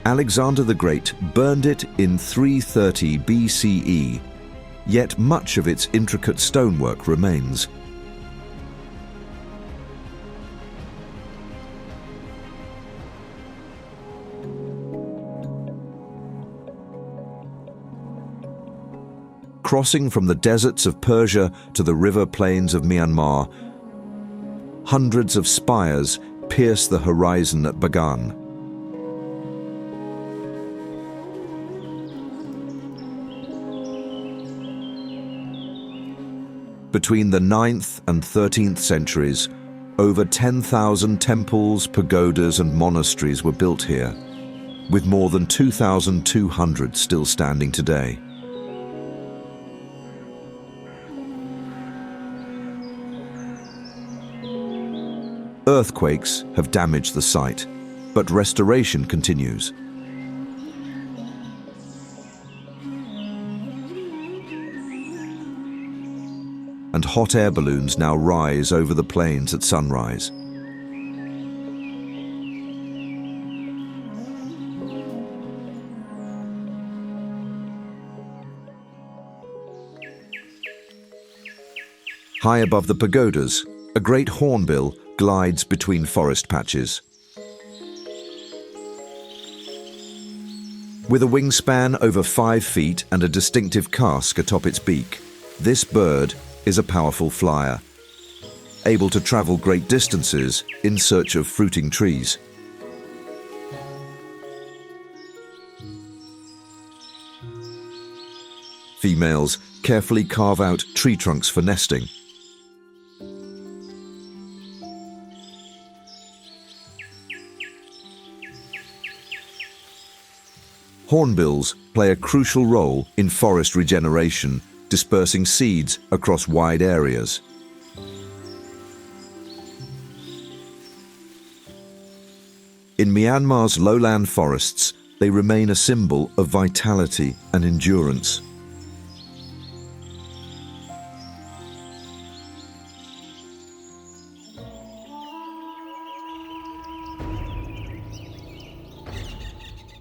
Alexander the Great burned it in 330 BCE, yet much of its intricate stonework remains. Crossing from the deserts of Persia to the river plains of Myanmar, hundreds of spires pierce the horizon at Bagan. Between the 9th and 13th centuries, over 10,000 temples, pagodas, and monasteries were built here, with more than 2,200 still standing today. Earthquakes have damaged the site, but restoration continues. And hot air balloons now rise over the plains at sunrise. High above the pagodas, a great hornbill glides between forest patches. With a wingspan over 5 feet and a distinctive casque atop its beak, this bird is a powerful flyer, able to travel great distances in search of fruiting trees. Females carefully carve out tree trunks for nesting. Hornbills play a crucial role in forest regeneration, dispersing seeds across wide areas. In Myanmar's lowland forests, they remain a symbol of vitality and endurance.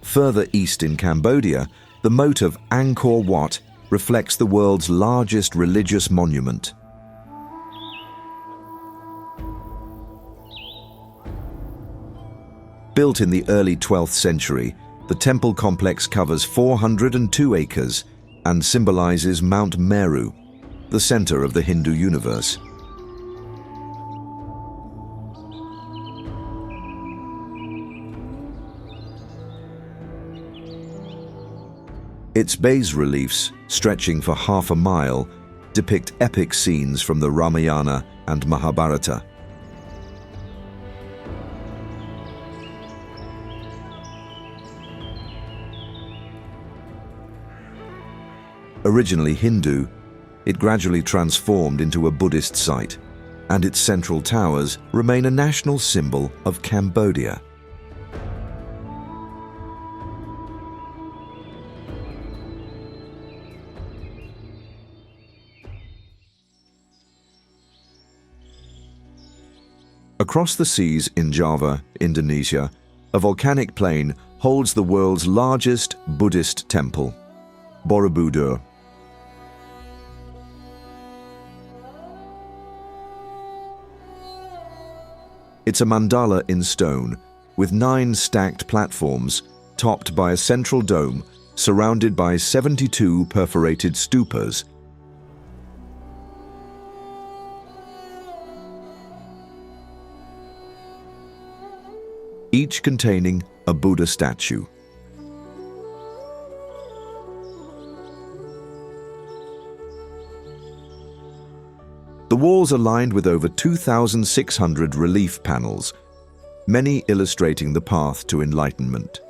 Further east in Cambodia, the moat of Angkor Wat reflects the world's largest religious monument. Built in the early 12th century, the temple complex covers 402 acres and symbolizes Mount Meru, the center of the Hindu universe. Its bas reliefs, stretching for half a mile, depict epic scenes from the Ramayana and Mahabharata. Originally Hindu, it gradually transformed into a Buddhist site, and its central towers remain a national symbol of Cambodia. Across the seas in Java, Indonesia, a volcanic plain holds the world's largest Buddhist temple, Borobudur. It's a mandala in stone, with 9 stacked platforms, topped by a central dome, surrounded by 72 perforated stupas. Each containing a Buddha statue. The walls are lined with over 2,600 relief panels, many illustrating the path to enlightenment.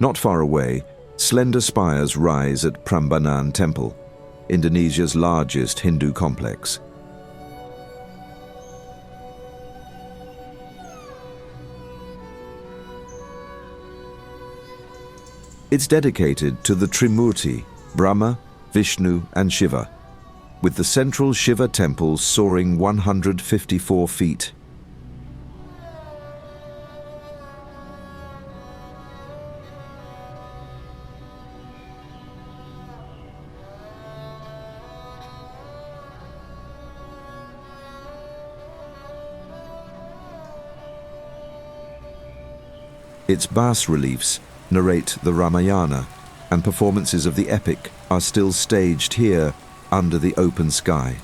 Not far away, slender spires rise at Prambanan Temple, Indonesia's largest Hindu complex. It's dedicated to the Trimurti, Brahma, Vishnu and Shiva, with the central Shiva temple soaring 154 feet. Its bas-reliefs narrate the Ramayana, and performances of the epic are still staged here under the open sky.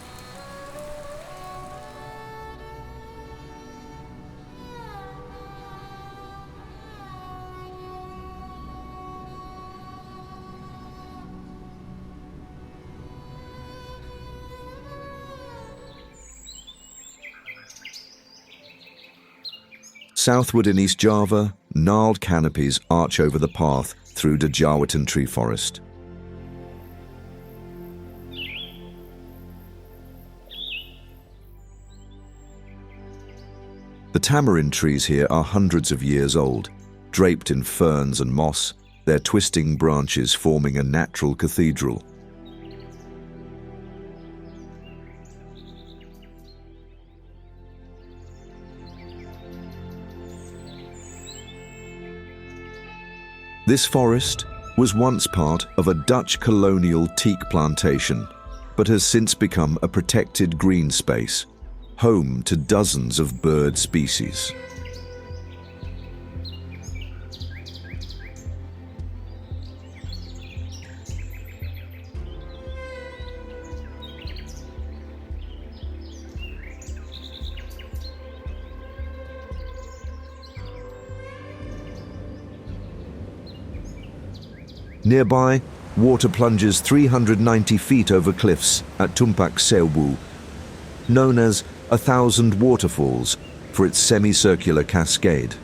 Southward in East Java, gnarled canopies arch over the path through the Jawitan tree forest. The tamarind trees here are hundreds of years old, draped in ferns and moss, their twisting branches forming a natural cathedral. This forest was once part of a Dutch colonial teak plantation, but has since become a protected green space, home to dozens of bird species. Nearby, water plunges 390 feet over cliffs at Tumpak Sewu, known as 1,000 Waterfalls for its semicircular cascade.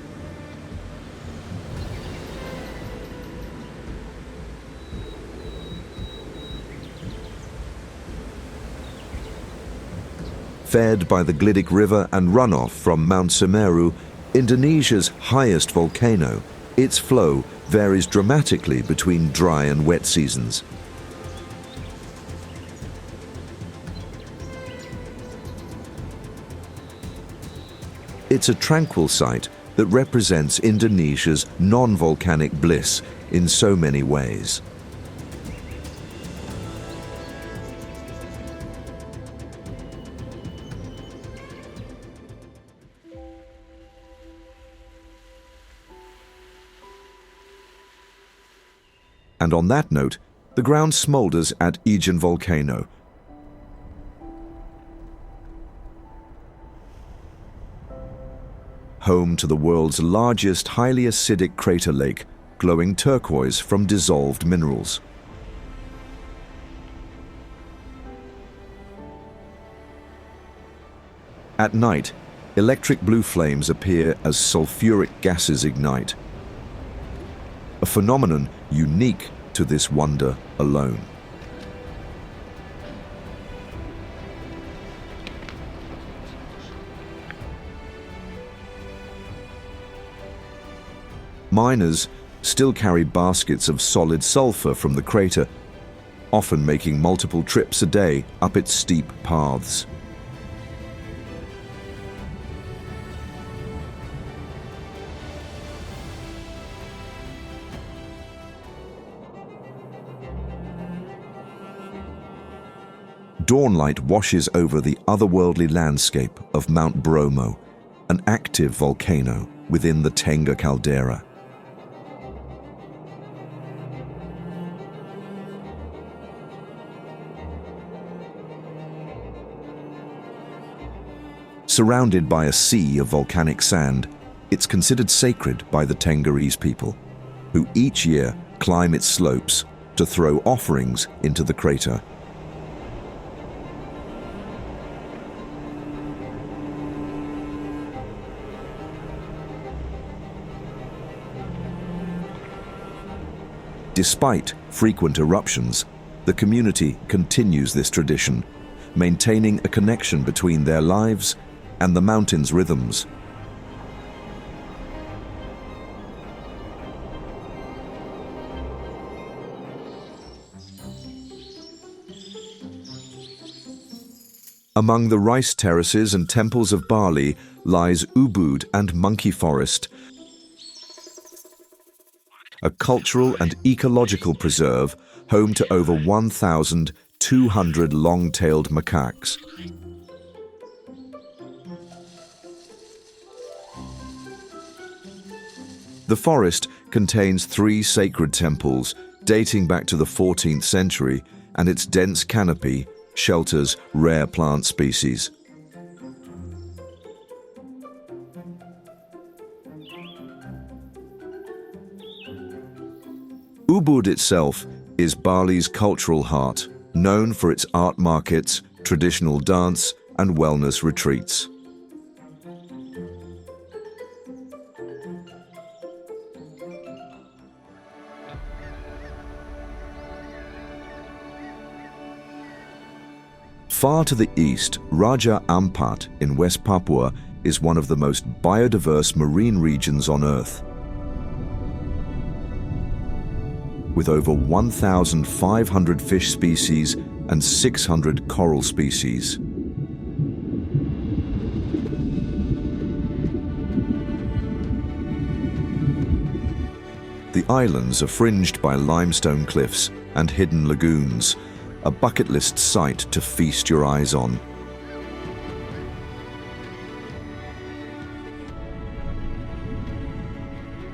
Fed by the Glidik River and runoff from Mount Semeru, Indonesia's highest volcano, its flow varies dramatically between dry and wet seasons. It's a tranquil site that represents Indonesia's non-volcanic bliss in so many ways. And on that note, the ground smoulders at Ijen volcano. Home to the world's largest highly acidic crater lake, glowing turquoise from dissolved minerals. At night, electric blue flames appear as sulfuric gases ignite, a phenomenon unique to this wonder alone. Miners still carry baskets of solid sulfur from the crater, often making multiple trips a day up its steep paths. Dawnlight washes over the otherworldly landscape of Mount Bromo, an active volcano within the Tengah caldera. Surrounded by a sea of volcanic sand, it's considered sacred by the Tenggerese people, who each year climb its slopes to throw offerings into the crater. Despite frequent eruptions, the community continues this tradition, maintaining a connection between their lives and the mountain's rhythms. Among the rice terraces and temples of Bali lies Ubud and Monkey Forest, a cultural and ecological preserve home to over 1,200 long-tailed macaques. The forest contains 3 sacred temples dating back to the 14th century, and its dense canopy shelters rare plant species. Ubud itself is Bali's cultural heart, known for its art markets, traditional dance, and wellness retreats. Far to the east, Raja Ampat in West Papua is one of the most biodiverse marine regions on Earth. With over 1,500 fish species and 600 coral species. The islands are fringed by limestone cliffs and hidden lagoons, a bucket list site to feast your eyes on.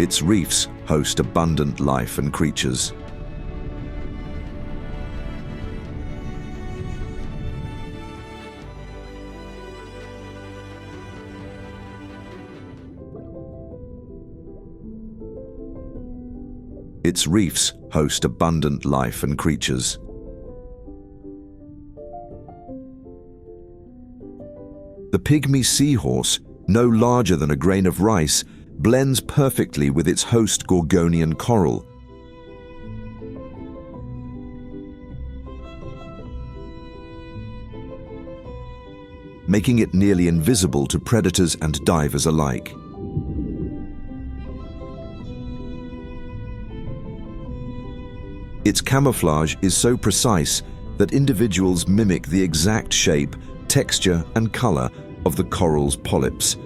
Its reefs host abundant life and creatures. Its reefs host abundant life and creatures. The pygmy seahorse, no larger than a grain of rice, blends perfectly with its host Gorgonian coral. Making it nearly invisible to predators and divers alike. Its camouflage is so precise that individuals mimic the exact shape, texture, and color of the coral's polyps.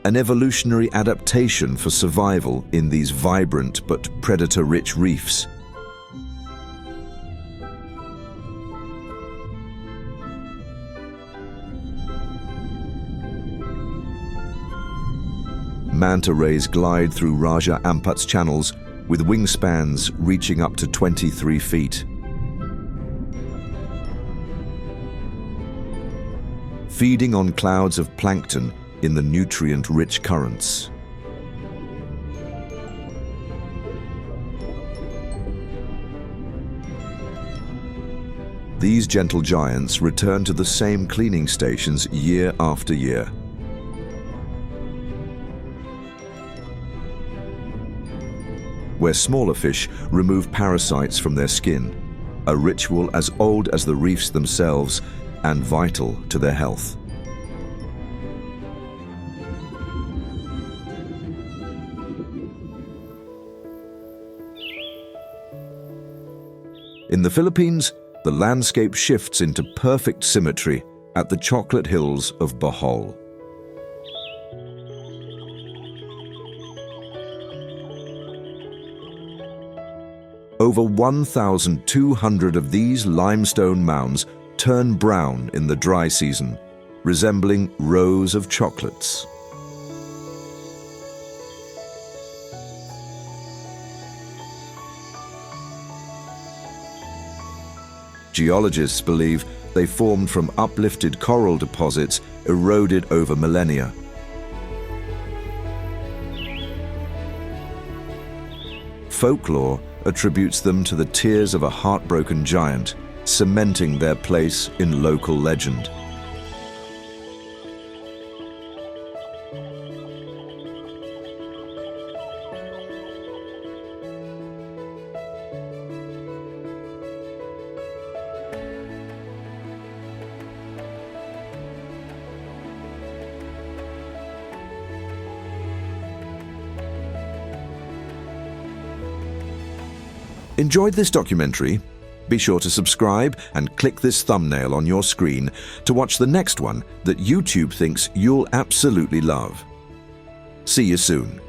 An evolutionary adaptation for survival in these vibrant but predator-rich reefs. Manta rays glide through Raja Ampat's channels with wingspans reaching up to 23 feet. Feeding on clouds of plankton in the nutrient-rich currents. These gentle giants return to the same cleaning stations year after year. Where smaller fish remove parasites from their skin, a ritual as old as the reefs themselves and vital to their health. In the Philippines, the landscape shifts into perfect symmetry at the chocolate hills of Bohol. Over 1,200 of these limestone mounds turn brown in the dry season, resembling rows of chocolates. Geologists believe they formed from uplifted coral deposits eroded over millennia. Folklore attributes them to the tears of a heartbroken giant, cementing their place in local legend. Enjoyed this documentary? Be sure to subscribe and click this thumbnail on your screen to watch the next one that YouTube thinks you'll absolutely love. See you soon.